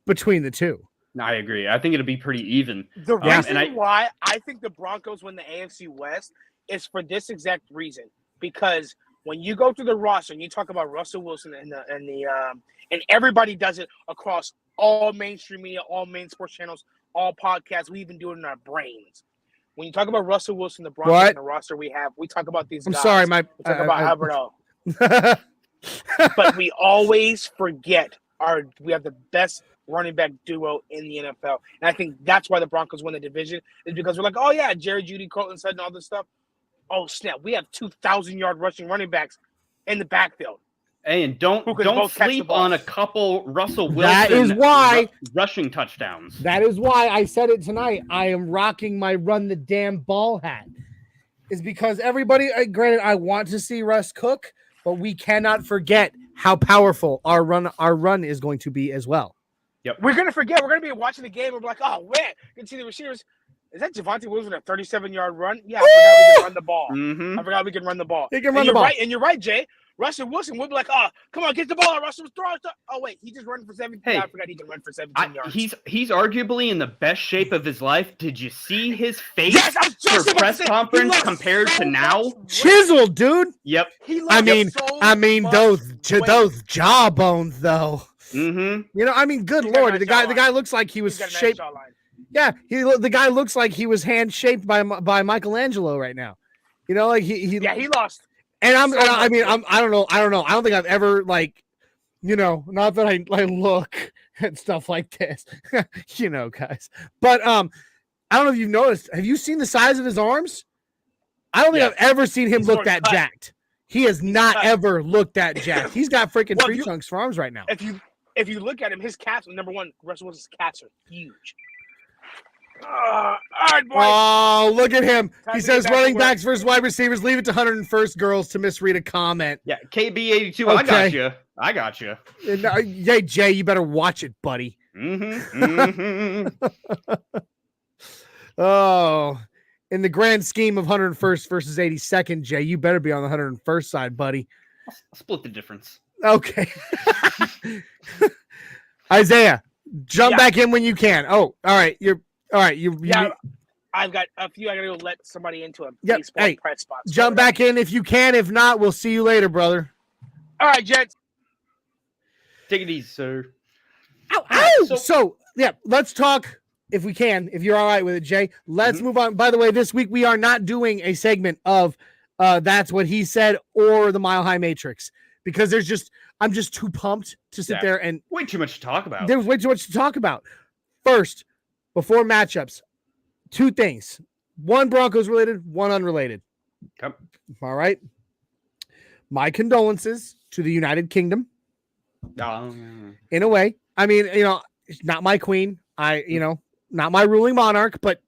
between the two. No, I agree. I think it'll be pretty even. The reason why I think the Broncos win the AFC West is for this exact reason. Because when you go through the roster and you talk about Russell Wilson and everybody does it across all mainstream media, all main sports channels, all podcasts, we even do it in our brains. When you talk about Russell Wilson, the Broncos, and the roster we talk about these guys. I'm sorry, we talk about Alberto. But we always forget we have the best running back duo in the NFL. And I think that's why the Broncos win the division, is because we're like, oh yeah, Jerry Judy, Cortland Sutton, all this stuff. Oh snap, we have 2,000-yard rushing running backs in the backfield. Hey, and don't sleep on a couple Russell Wilson that is why rushing touchdowns. That is why I said it tonight. I am rocking my run the damn ball hat. Is because everybody, granted, I want to see Russ cook, but we cannot forget how powerful our run is going to be as well. Yep. We're gonna forget. We're gonna be watching the game and be like, oh man, you can see the receivers. Is that Javante Wilson a 37-yard run? Yeah, I forgot we can run the ball. Mm-hmm. I forgot we can run the ball. He can run the ball. Right, and you're right, Jay. Russell Wilson would be like, oh, come on, get the ball. Russell, throw it. Oh, wait, he just ran for 17. Hey, I forgot he can run for 17 yards. He's arguably in the best shape of his life. Did you see his face for press conference compared to now? Chiseled, dude. Yep. I mean those jawbones though. Mm-hmm. You know, I mean, good Lord, the guy looks like he was shaped. Yeah, the guy looks like he was hand shaped by Michelangelo right now. You know, like he lost. And I don't know. I don't think I've ever, like, you know, not that I look at stuff like this, you know, guys. But I don't know if you've noticed. Have you seen the size of his arms? I don't think I've ever seen him look that jacked. He has not ever looked that jacked. He's got freaking tree trunks for arms right now. If you look at him, his calves, number one, Russell Wilson's calves are huge. All right, boys. Oh, look at him. He says running backs versus wide receivers. Leave it to 101st girls to misread a comment. Yeah, KB82. Okay. I got you. Yeah, Jay, you better watch it, buddy. Mm-hmm. Oh, in the grand scheme of 101st versus 82nd, Jay, you better be on the 101st side, buddy. I'll split the difference. Okay. Isaiah, jump back in when you can. Oh, all right. I've got a few. I gotta go let somebody into a baseball press spot. Jump back in if you can. If not, we'll see you later, brother. All right, gents. Take it easy, sir. Ow! So, let's talk if we can. If you're all right with it, Jay. Let's move on. By the way, this week we are not doing a segment of That's What He Said or the Mile High Matrix because I'm just too pumped to sit there and way too much to talk about. There's way too much to talk about. First, before matchups, two things. One Broncos related, one unrelated. Okay. All right. My condolences to the United Kingdom. In a way. I mean, you know, not my queen. Not my ruling monarch, but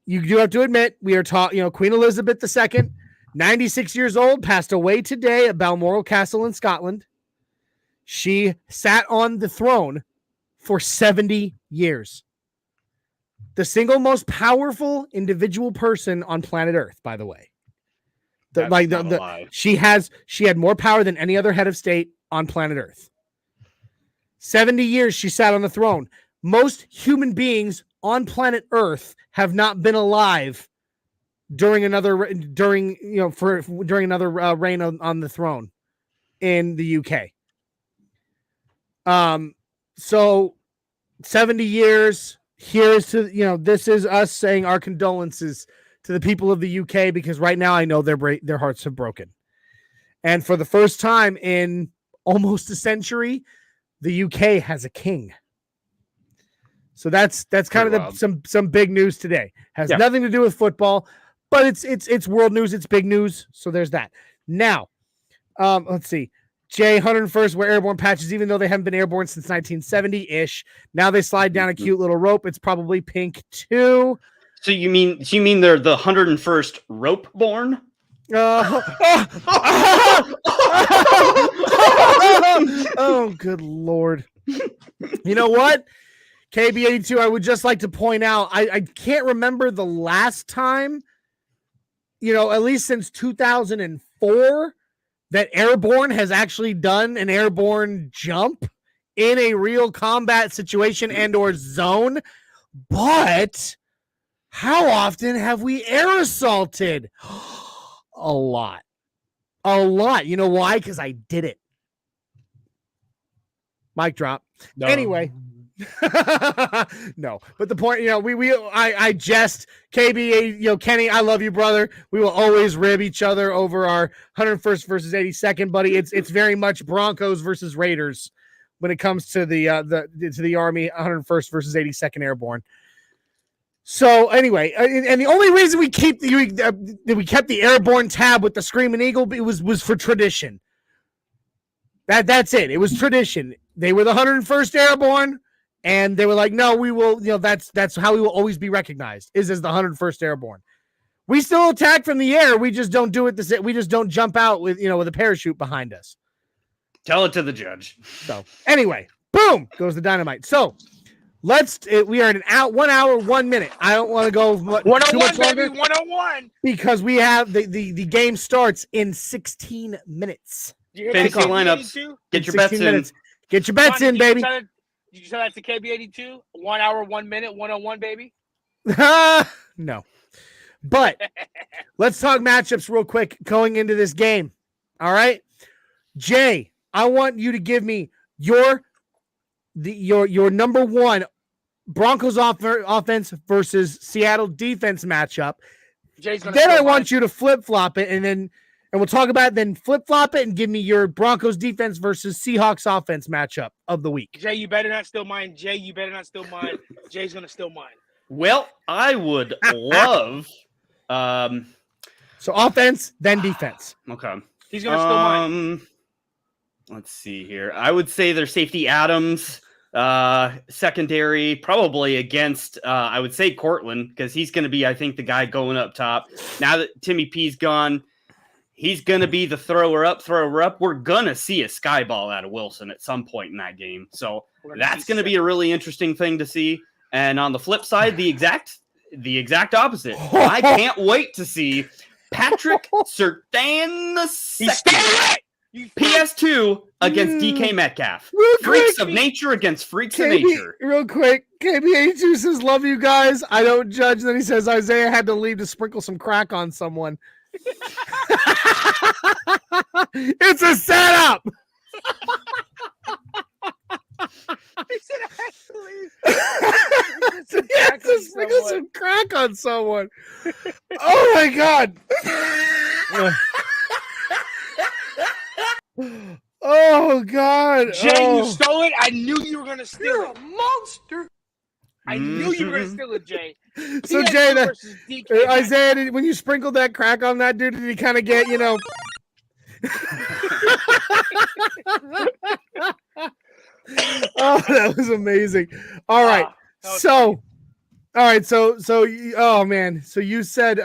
you do have to admit we are Queen Elizabeth II, 96 years old, passed away today at Balmoral Castle in Scotland. She sat on the throne for 70 years. The single most powerful individual person on planet Earth, by the way. She had more power than any other head of state on planet Earth. 70 years she sat on the throne. Most human beings on planet Earth have not been alive during another reign on the throne in the UK. So 70 years. Here's to, this is us saying our condolences to the people of the UK, because right now I know their hearts have broken. And for the first time in almost a century, the UK has a king. So that's kind of some big news today. Has nothing to do with football, but it's world news. It's big news. So there's that. Now, let's see. Jay, 101st wear airborne patches, even though they haven't been airborne since 1970-ish. Now they slide down a cute little rope. It's probably pink too. So you mean they're the 101st rope born? Oh, good Lord. You know what? KB82, I would just like to point out, I can't remember the last time, at least since 2004, that Airborne has actually done an airborne jump in a real combat situation and or zone. But how often have we air assaulted? A lot. You know why? Because I did it. Mic drop. No. Anyway. No, but the point, I jest. KB, Kenny, I love you, brother. We will always rib each other over our 101st versus 82nd, buddy. It's very much Broncos versus Raiders when it comes to the Army 101st versus 82nd Airborne. So anyway, and the only reason we kept the Airborne tab with the Screaming Eagle was for tradition. That's it. It was tradition. They were the 101st Airborne. And they were like, no, we will, that's how we will always be recognized, is as the 101st Airborne. We still attack from the air. We just don't do it. We just don't jump out with a parachute behind us. Tell it to the judge. So anyway, boom, goes the dynamite. So we are at 1 hour, 1 minute. I don't want to go too much longer. 101. Because we have the game starts in 16 minutes. Fantasy lineups. Get your bets in. Get your bets in, baby. Did you tell that to KB82? 1 hour, 1 minute, 101, baby? No. But let's talk matchups real quick going into this game. All right? Jay, I want you to give me your number one Broncos offense versus Seattle defense matchup. Then I want you to flip-flop it, and we'll talk about it, then flip-flop it and give me your Broncos defense versus Seahawks offense matchup of the week. Jay, you better not steal mine. Jay's going to steal mine. Well, I would love so offense, then defense. Okay. He's going to steal mine. Let's see here. I would say their safety Adams, secondary, probably against, I would say Cortland, because he's going to be, I think, the guy going up top. Now that Timmy P's gone, he's going to be the thrower up. We're going to see a sky ball out of Wilson at some point in that game. So that's going to be a really interesting thing to see. And on the flip side, the exact opposite. I can't wait to see Patrick Surtain II, PS2 against DK Metcalf. Freaks of nature against freaks of nature. Real quick, KB82 says, love you guys. I don't judge. Then he says, Isaiah had to leave to sprinkle some crack on someone. It's a setup. He said actually. He had to sprinkle some crack on someone. Oh my God. Oh God. Jay, you stole it. I knew you were gonna steal it. Monster. I knew you were gonna steal it, Jay. So Jay, Isaiah, when you sprinkled that crack on that dude, did he kind of get, Oh, that was amazing. All right. So oh man. So you said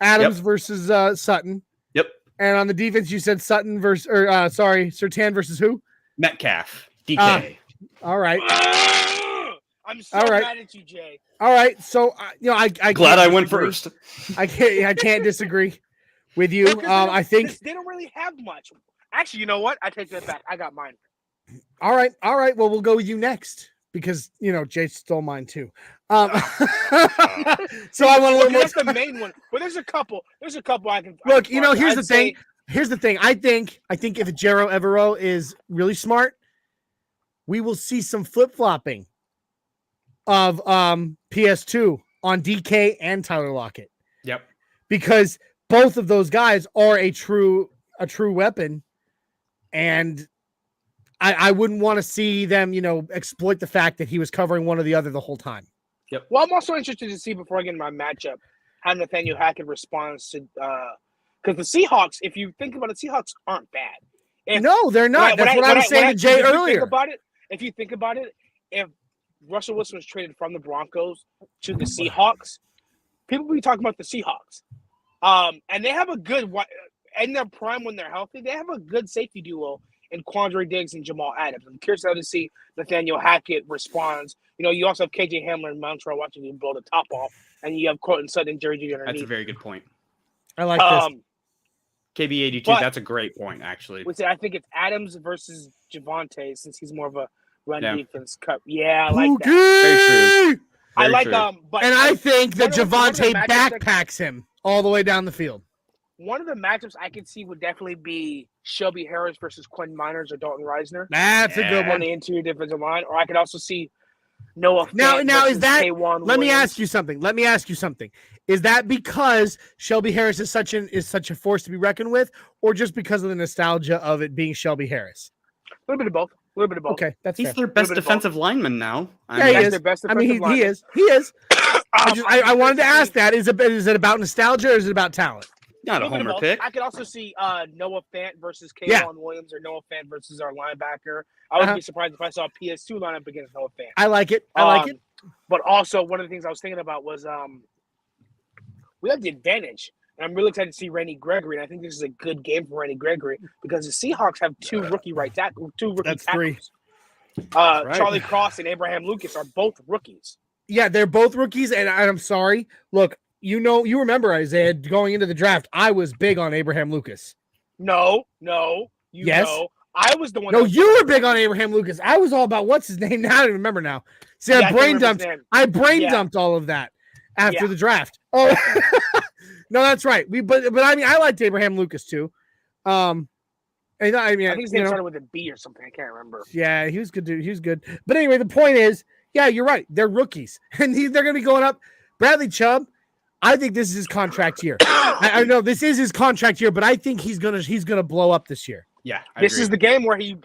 Adams versus Sutton. Yep. And on the defense, you said Sutton versus Surtain versus who? Metcalf. DK. All right. I'm so mad at you, Jay. All right. So I glad I went first. I can't disagree with you. I think they don't really have much. Actually, you know what? I take that back. I got mine. All right. Well, we'll go with you next because Jay stole mine too. So I want a little more. That's the main one. Well, there's a couple I can look. Here's the thing. Here's the thing. I think if Jero Evero is really smart, we will see some flip flopping of PS2 on DK and Tyler Lockett. Yep. Because both of those guys are a true weapon, and I wouldn't want to see them, exploit the fact that he was covering one or the other the whole time. Yep. Well, I'm also interested to see before I get in my matchup how Nathaniel Hackett responds to because the Seahawks, if you think about it, Seahawks aren't bad. No, they're not. That's what I was saying to Jay earlier. If you think about it, if Russell Wilson was traded from the Broncos to the Seahawks, people will be talking about the Seahawks. And they have a good in their prime when they're healthy. They have a good safety duo in Quandre Diggs and Jamal Adams. I'm curious how to see Nathaniel Hackett responds. You also have KJ Hamler and Montreal watching him blow the top off, and you have Cortland Sutton and Jerry Jeudy underneath. That's a very good point. I like this. KB82, that's a great point, actually. I think it's Adams versus Javonte since he's more of a run defense cut. Yeah, I like that. Very true. I like but I think that Javonte backpacks him all the way down the field. One of the matchups I could see would definitely be Shelby Harris versus Quinn Miners or Dalton Reisner. That's a good one. On the interior defensive line. Or I could also see Noah Fant now is that K1 let me ask you something. Is that because Shelby Harris is such a force to be reckoned with, or just because of the nostalgia of it being Shelby Harris? A little bit of both. Okay, that's he's fair. their best defensive lineman now. He is. He is. I wanted to ask that. Is it about nostalgia or is it about talent? Not a homer pick. I could also see Noah Fant versus Kayvon Williams or Noah Fant versus our linebacker. I wouldn't be surprised if I saw a PS2 lineup against Noah Fant. I like it. I like it. But also, one of the things I was thinking about was we have the advantage. And I'm really excited to see Randy Gregory. And I think this is a good game for Randy Gregory because the Seahawks have two rookie tackles. Three. Right. Charlie Cross and Abraham Lucas are both rookies. Yeah, they're both rookies. And I'm sorry. Look, you remember, Isaiah, going into the draft, I was big on Abraham Lucas. No. Yes. I was the one. No, you were big on Abraham Lucas. I was all about what's his name now. I don't remember now. See, I brain dumped all of that after the draft. Oh, no, that's right. But I mean, I liked Abraham Lucas too. And I think his name started with a B or something. I can't remember. Yeah, he was good, dude. He was good. But anyway, the point is, yeah, you're right. They're rookies, and they're going to be going up. Bradley Chubb, I think this is his contract year. I know this is his contract year, but I think he's gonna blow up this year. Yeah, this is the game where he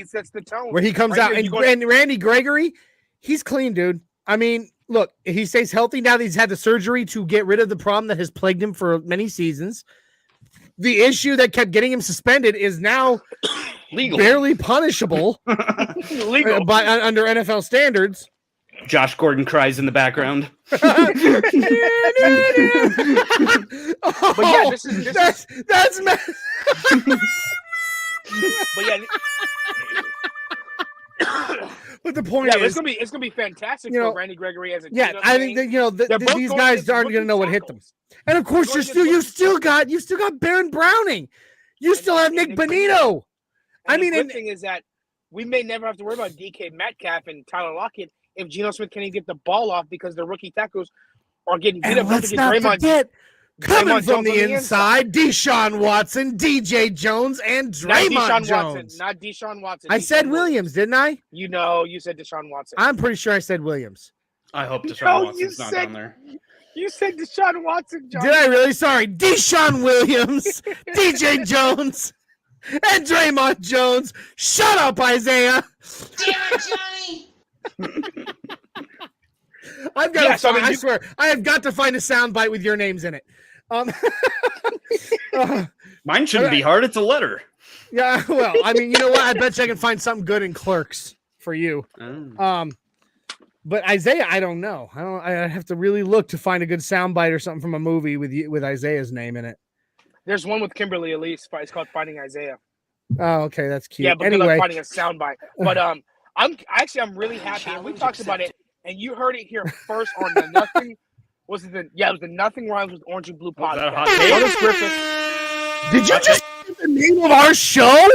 sets the tone. Where he comes out, and Randy Gregory, he's clean, dude. I mean, look, if he stays healthy now that he's had the surgery to get rid of the problem that has plagued him for many seasons. The issue that kept getting him suspended is now legal, barely punishable legal under NFL standards. Josh Gordon cries in the background. But yeah, this is that's but yeah. But the point is, it's gonna be fantastic for Randy Gregory as a I think that these guys aren't gonna know what hit them. And of course, you still got Baron Browning. You still have Nick Bonito. I mean, the thing is that we may never have to worry about DK Metcalf and Tyler Lockett if Geno Smith can't even get the ball off because the rookie tackles are getting beat up. Let's not forget, coming from the inside, Deshaun Watson, DJ Jones, and Draymond Jones. Not Deshaun Watson. I said Williams, didn't I? You said Deshaun Watson. I'm pretty sure I said Williams. I hope Deshaun Watson's not down there. You said Deshaun Watson, John. Did I really? Sorry. Deshaun Williams, DJ Jones, and Draymond Jones. Shut up, Isaiah. Damn it, Johnny. I've got I swear, I have got to find a soundbite with your names in it. Mine shouldn't be hard. It's a letter. Yeah, well, I mean, you know what? I bet you I can find something good in Clerks for you. But Isaiah, I don't know. I have to really look to find a good soundbite or something from a movie with Isaiah's name in it. There's one with Kimberly Elise. It's called Finding Isaiah. Oh, okay, that's cute. Yeah, but anyway, finding a soundbite. But I'm really happy. And we talked about it, and you heard it here first on the Nothing. It was the Nothing Rhymes with Orange and Blue podcast. Did you just say the name of our show?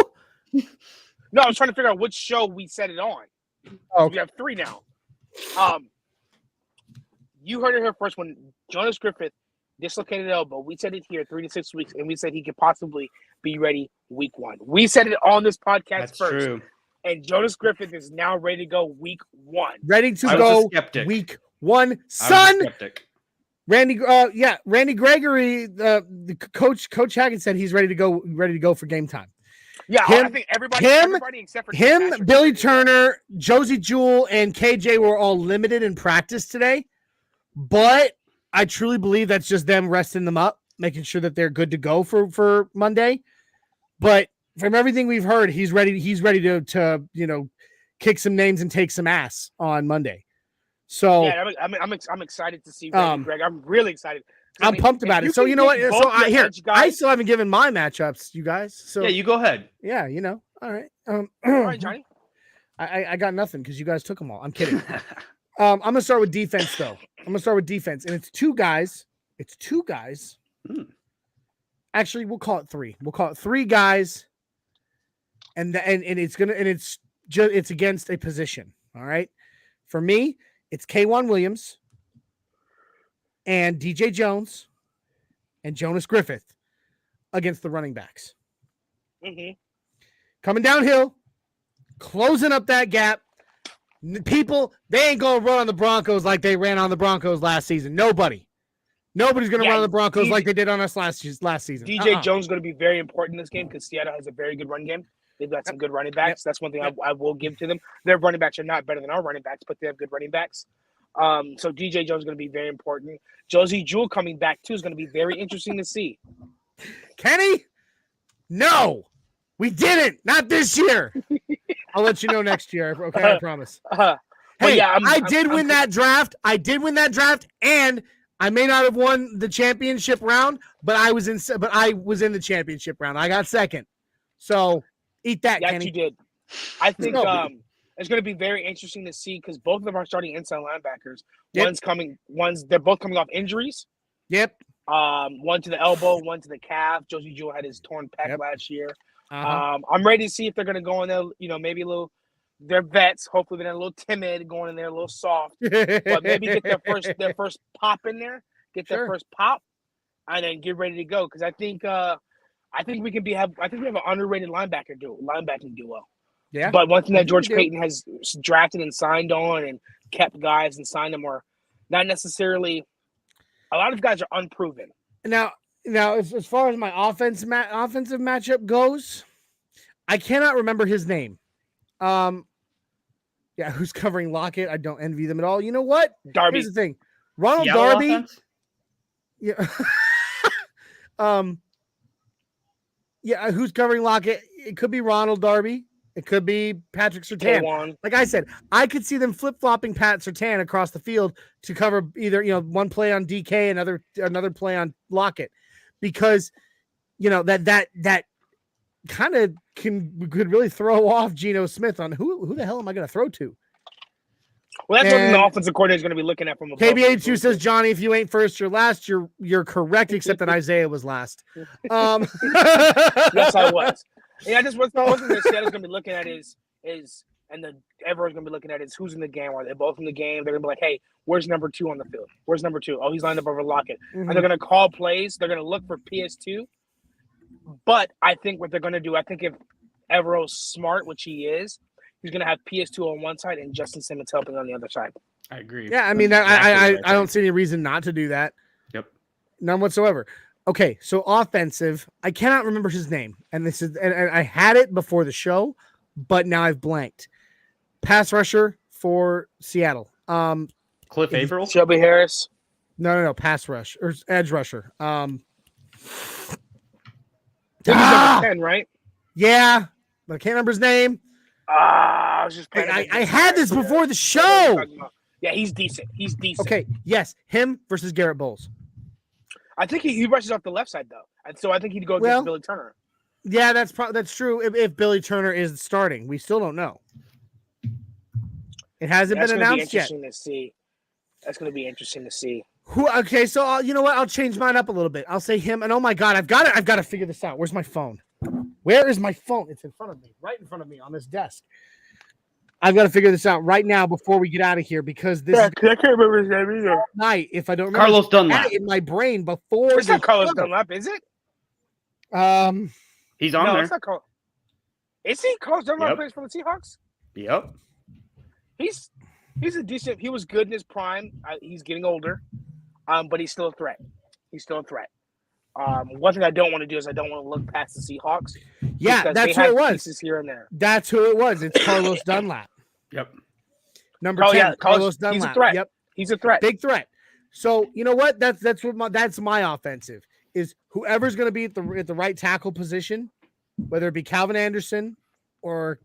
No, I was trying to figure out which show we said it on. Oh, We have 3 now. You heard it here first when Jonas Griffith dislocated elbow. We said it here 3 to 6 weeks, and we said he could possibly be ready week 1. We said it on this podcast That's first. true. And Jonas Griffith is now ready to go week 1. ready to I was a go skeptic. week 1. I was a Son, skeptic. Randy Gregory, the coach Hackett said he's ready to go for game time. Yeah, Him- I think everybody except for Him, Patrick Billy is ready to go. Turner, Josie Jewell, and KJ were all limited in practice today, but I truly believe that's just them resting them up, making sure that they're good to go for Monday. But from everything we've heard, he's ready to kick some names and take some ass on Monday. So Yeah, I'm excited to see Randy Greg. I'm really excited. I'm pumped about it. So you know what? So I still haven't given my matchups, you guys. So Yeah, you go ahead. yeah, all right. All right, Johnny. I got nothing because you guys took them all. I'm kidding. I'm gonna start with defense though. And it's 2 guys. Actually, we'll call it 3. We'll call it 3 guys, and it's against a position. All right. For me, it's K'Wan Williams and DJ Jones and Jonas Griffith against the running backs. Mm-hmm. Coming downhill, closing up that gap. People, they ain't going to run on the Broncos like they ran on the Broncos last season. Nobody's going to run on the Broncos like they did on us last season. DJ Jones is going to be very important in this game because Seattle has a very good run game. They've got some good running backs. That's one thing I will give to them. Their running backs are not better than our running backs, but they have good running backs. So DJ Jones is going to be very important. Josie Jewell coming back, too, is going to be very interesting to see. Kenny? No, we didn't. Not this year. I'll let you know next year. Okay, I promise. Hey, yeah, I did win that draft. And I may not have won the championship round, but I was in the championship round. I got second. So eat that, yes, Kenny. you did. I think it's going to be very interesting to see because both of them are starting inside linebackers. Yep. They're both coming off injuries. Yep. One to the elbow, one to the calf. Josie Jewell had his torn pec last year. Uh-huh. I'm ready to see if they're going to go in there, maybe a little. They're vets. Hopefully, they're a little timid, going in there a little soft, but maybe get their first pop in there, their first pop, and then get ready to go. Because I think we have an underrated linebacking duo. Yeah. But one thing that George Payton has drafted and signed on and kept guys and signed them are not necessarily. A lot of guys are unproven. Now, as far as my offensive matchup goes, I cannot remember his name. Who's covering Lockett? I don't envy them at all. You know what? Darby. Here's the thing. Ronald Seattle Darby. offense? Yeah. Who's covering Lockett? It could be Ronald Darby. It could be Patrick Surtain. K1. Like I said, I could see them flip-flopping Pat Surtain across the field to cover either, one play on DK, another play on Lockett, because that kind of could really throw off Geno Smith on who the hell am I going to throw to? Well, that's what the offensive coordinator is going to be looking at from above. KB82 says, Johnny, if you ain't first, you're last. You're correct, except that Isaiah was last. Yes, I was. Yeah, just one thing that Seattle's going to be looking at is everyone's going to be looking at is who's in the game. Are they both in the game? They're going to be like, hey, where's number 2 on the field? Where's number 2? Oh, he's lined up over Lockett. Mm-hmm. And they're going to call plays. They're going to look for PS2. But I think what they're going to do, if Evero's smart, which he is, he's going to have PS2 on one side and Justin Simmons helping on the other side. I agree. Yeah, I mean, I don't see any reason not to do that. Yep. None whatsoever. Okay, so offensive, I cannot remember his name, and I had it before the show, but now I've blanked. Pass rusher for Seattle. Cliff Averill? Shelby Harris. No, pass rush or edge rusher. He's number 10, right? Yeah, but I can't remember his name. I was just playing. I had this before the show. Yeah, he's decent. Okay, yes, him versus Garrett Bowles. I think he rushes off the left side though, and so I think he'd go against Billy Turner. Yeah, that's true. If Billy Turner is starting, we still don't know. It hasn't been announced yet. That's going to be interesting to see. Okay, so you know what? I'll change mine up a little bit. I'll say him, and oh my God, I've got to figure this out. Where's my phone? Where is my phone? It's in front of me, right in front of me on this desk. I've got to figure this out right now before we get out of here because this is I can't remember his name either. night. If I don't remember Carlos Dunlap. in my brain before. It's not Carlos Dunlap, is it? He's on No, there. it's not Carlos. Is he? Carlos Dunlap Yep. plays for the Seahawks? Yep. He's a decent. He was good in his prime. He's getting older, but he's still a threat. He's still a threat. One thing I don't want to do is I don't want to look past the Seahawks. Yeah, that's who it was. Pieces here and there. That's who it was. It's Carlos Dunlap. Yep. Number 10, yeah, Carlos Dunlap. He's a threat. Yep. He's a threat. Big threat. So you know what? That's my offensive is whoever's going to be at the right tackle position, whether it be Calvin Anderson or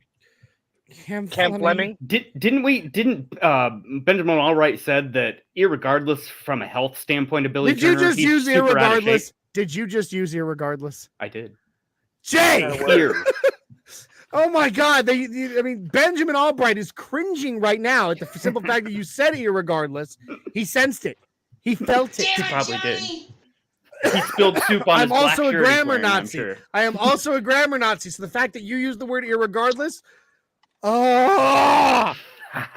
Cam Fleming. Didn't Benjamin Allwright said that irregardless from a health standpoint of Billy Did you Turner, just he's use super out of shape? irregardless? Did you just use irregardless? I did. Jay! Here. Oh my God! Benjamin Albright is cringing right now at the simple fact that you said irregardless. He sensed it. He felt it. He probably did. He spilled soup on his black also a shirt he's grammar wearing, I'm Nazi. sure. I am also a grammar Nazi. So the fact that you use the word irregardless, oh,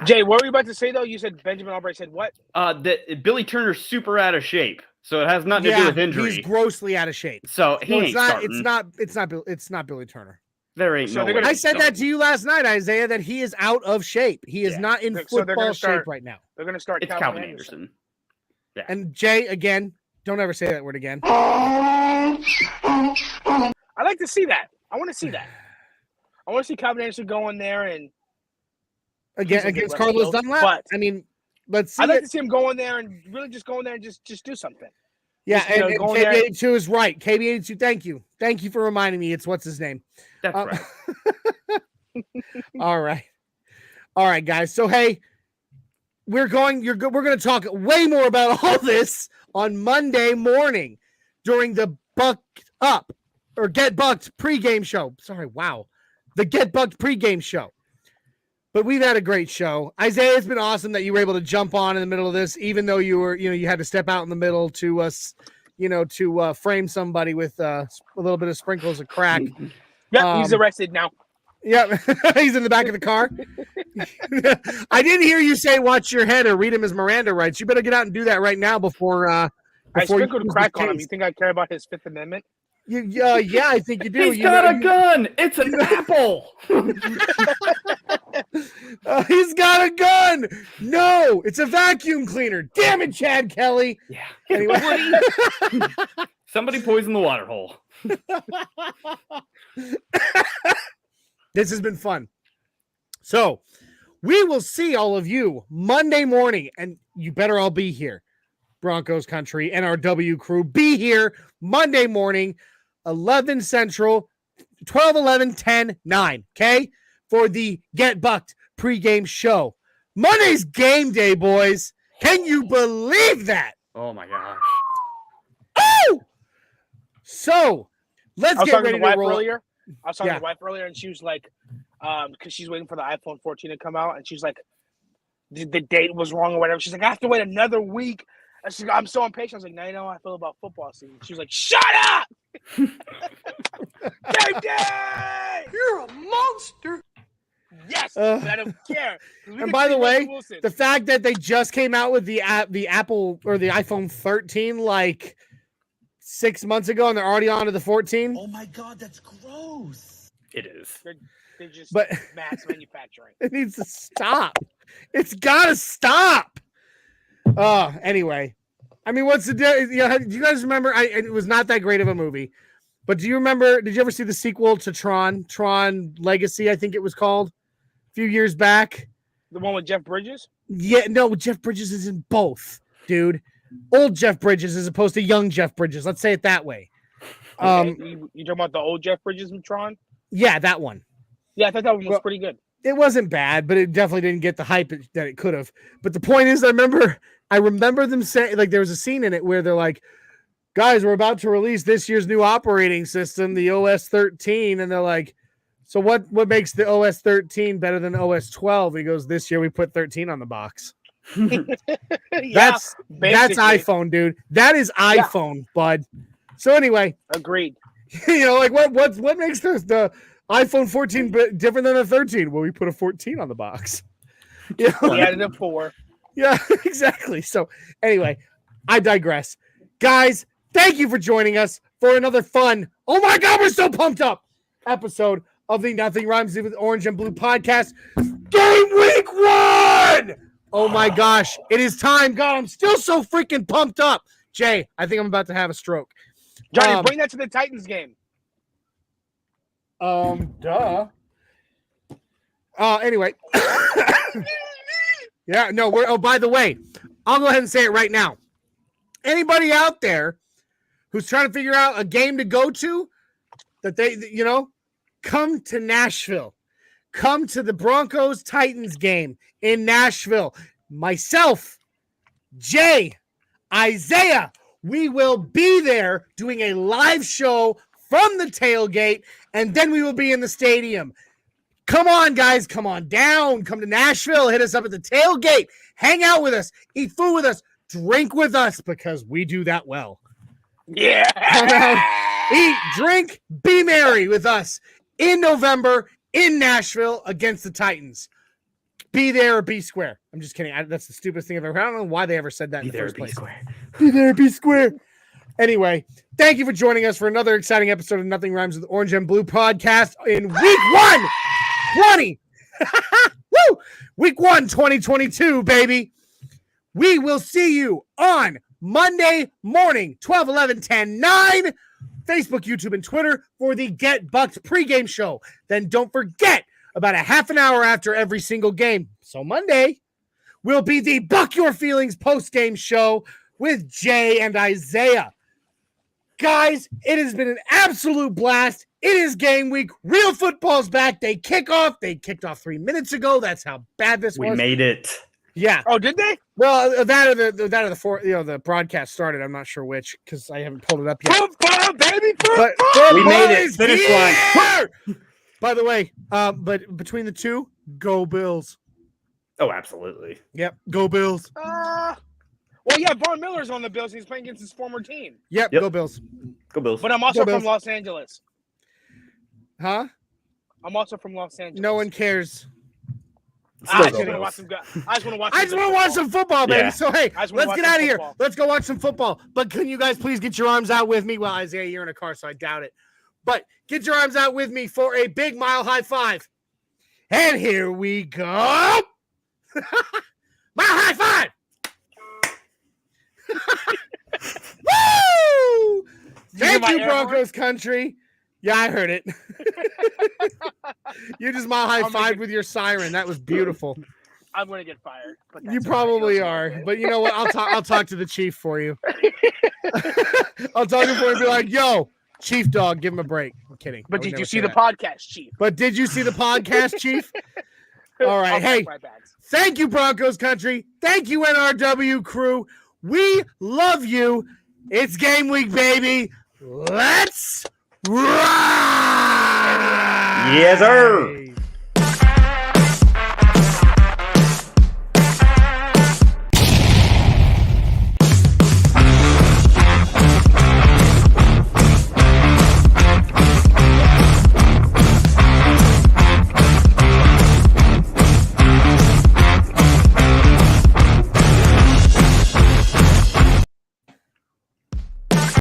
Jay, what were you about to say though? You said Benjamin Albright said what? That Billy Turner's super out of shape, so it has nothing to do with injury. He's grossly out of shape. So he ain't starting. It's not Billy Turner. There ain't So no they're way. gonna- I said that to you last night, Isaiah, that he is out of shape. He is not in So they're football gonna shape start- right now. They're going to start. It's Calvin Anderson. Yeah. And Jay, again, don't ever say that word again. I like to see that. I want to see that. I want to see Calvin Anderson go in there and Again, He's a good against left Carlos field, Dunlap. but- I mean, let's see I'd like it. to see him go in there and really just go in there and just do something. Yeah, just, you know, and go in there- KB82 is right. KB82, thank you. Thank you for reminding me. It's what's his name. That's right. All right. All right, guys. So, hey, we're going to talk way more about all this on Monday morning during the Get Bucked pregame show. Sorry, wow. The Get Bucked pregame show. But we've had a great show. Isaiah, it's been awesome that you were able to jump on in the middle of this, even though you had to step out in the middle to frame somebody with a little bit of sprinkles of crack. Yeah, he's arrested now. Yeah, he's in the back of the car. I didn't hear you say watch your head or read him his Miranda rights. You better get out and do that right now before I sprinkled you crack use the on him. case. You think I care about his Fifth Amendment? Yeah, I think you do. He's got a gun. It's an apple. He's got a gun. No, it's a vacuum cleaner. Damn it, Chad Kelly. Yeah. Anyway. Somebody poisoned the water hole. This has been fun. So we will see all of you Monday morning, and you better all be here. Broncos Country, NRW Crew, be here Monday morning, 11 Central, 12, 11, 10, 9, okay? For the Get Bucked pregame show. Monday's game day, boys. Can you believe that? Oh, my gosh. Oh! So, let's get ready to roll. Earlier. I was talking Yeah. to my wife earlier, and she was like, because she's waiting for the iPhone 14 to come out, and she's like, the date was wrong or whatever. She's like, I have to wait another week. And she's like, I'm so impatient. I was like, now you know how I feel about football season. She was like, shut up! Game day! You're a monster. Yes, I don't care. And by the way, the fact that they just came out with the Apple or the iPhone 13 like 6 months ago, and they're already on to the 14. Oh my God, that's gross. It is. They're just But mass manufacturing. it needs to stop. It's got to stop. Anyway, I mean, what's the deal? Do you guys remember? It was not that great of a movie, but do you remember? Did you ever see the sequel to Tron Legacy? I think it was called a few years back. The one with Jeff Bridges? Yeah, no, Jeff Bridges is in both, dude. Old Jeff Bridges as opposed to young Jeff Bridges. Let's say it that way. You talking about the old Jeff Bridges from Tron? Yeah, that one. Yeah, I thought that one was pretty good. It wasn't bad, but it definitely didn't get the hype that it could have. But the point is, I remember them saying, like, there was a scene in it where they're like, guys, we're about to release this year's new operating system, the OS 13. And they're like, so what makes the OS 13 better than OS 12? He goes, this year we put 13 on the box. That's basically. iPhone, dude. That is iPhone, bud. So anyway, Agreed. Like what makes the iPhone 14 different than the 13? Well, we put a 14 on the box. We added a 4. Yeah, exactly. So anyway, I digress. Guys, thank you for joining us for another fun, oh my God, we're so pumped up episode of the Nothing Rhymes with Orange and Blue podcast. Game week 1! Oh my gosh, it is time. God, I'm still so freaking pumped up. Jay, I think I'm about to have a stroke. Johnny, bring that to the Titans game. Duh. Anyway. Yeah, no, by the way, I'll go ahead and say it right now. Anybody out there who's trying to figure out a game to go to that they, come to Nashville. Come to the Broncos Titans game in Nashville. Myself, Jay, Isaiah, we will be there doing a live show from the tailgate, and then we will be in the stadium. Come on, guys. Come on down. Come to Nashville. Hit us up at the tailgate. Hang out with us. Eat food with us. Drink with us because we do that well. Yeah. Come out, eat, drink, be merry with us in November in Nashville against the Titans. Be there or be square. I'm just kidding. That's the stupidest thing I've ever heard. I don't know why they ever said that in the first place. Be there or be square. Anyway, thank you for joining us for another exciting episode of Nothing Rhymes with Orange and Blue podcast in week 1, 20. Woo! Week 1, 2022, baby. We will see you on Monday morning, 12, 11, 10, 9. Facebook, YouTube, and Twitter for the Get Bucked pregame show. Then don't forget, about a half an hour after every single game, so Monday, will be the Buck Your Feelings postgame show with Jay and Isaiah. Guys, it has been an absolute blast. It is game week. Real football's back. They kicked off 3 minutes ago. That's how bad this was. We made it. Yeah. Oh, did they? Well, that or the broadcast started. I'm not sure which because I haven't pulled it up yet. Football, baby, football. But We made it. is Finish here! By the way, but between the two, go Bills. Oh, absolutely. Yep, go Bills. Well, yeah, Von Miller's on the Bills. He's playing against his former team. Yep. Go Bills. Go Bills. But I'm also Go from Bills. Los Angeles. Huh? I'm also from Los Angeles. No one cares. I Still just go want to Bills. watch some. I just want to watch. I just want to watch some football, baby. Yeah. So, hey, I just wanna let's watch get some out of here. football. Let's go watch some football. But can you guys please get your arms out with me? Well, Isaiah, you're in a car, so I doubt it. But get your arms out with me for a big mile high five. And here we go. Mile high five. Woo! Thank my you, air Broncos Country. Yeah, I heard it. You just mile high five with your siren. That was beautiful. I'm going to get fired. But You that's all right. probably You'll are, see it. but you know what? I'll talk to the chief for you. I'll talk to him for you and be like, "Yo, Chief Dog, give him a break." I'm kidding. I But would did never you see say the that. podcast, Chief? But did you see the podcast, Chief? All right. I'll Hey, pack my bags. thank you, Broncos Country. Thank you, NRW Crew. We love you. It's game week, baby. Let's ride. Yes, sir.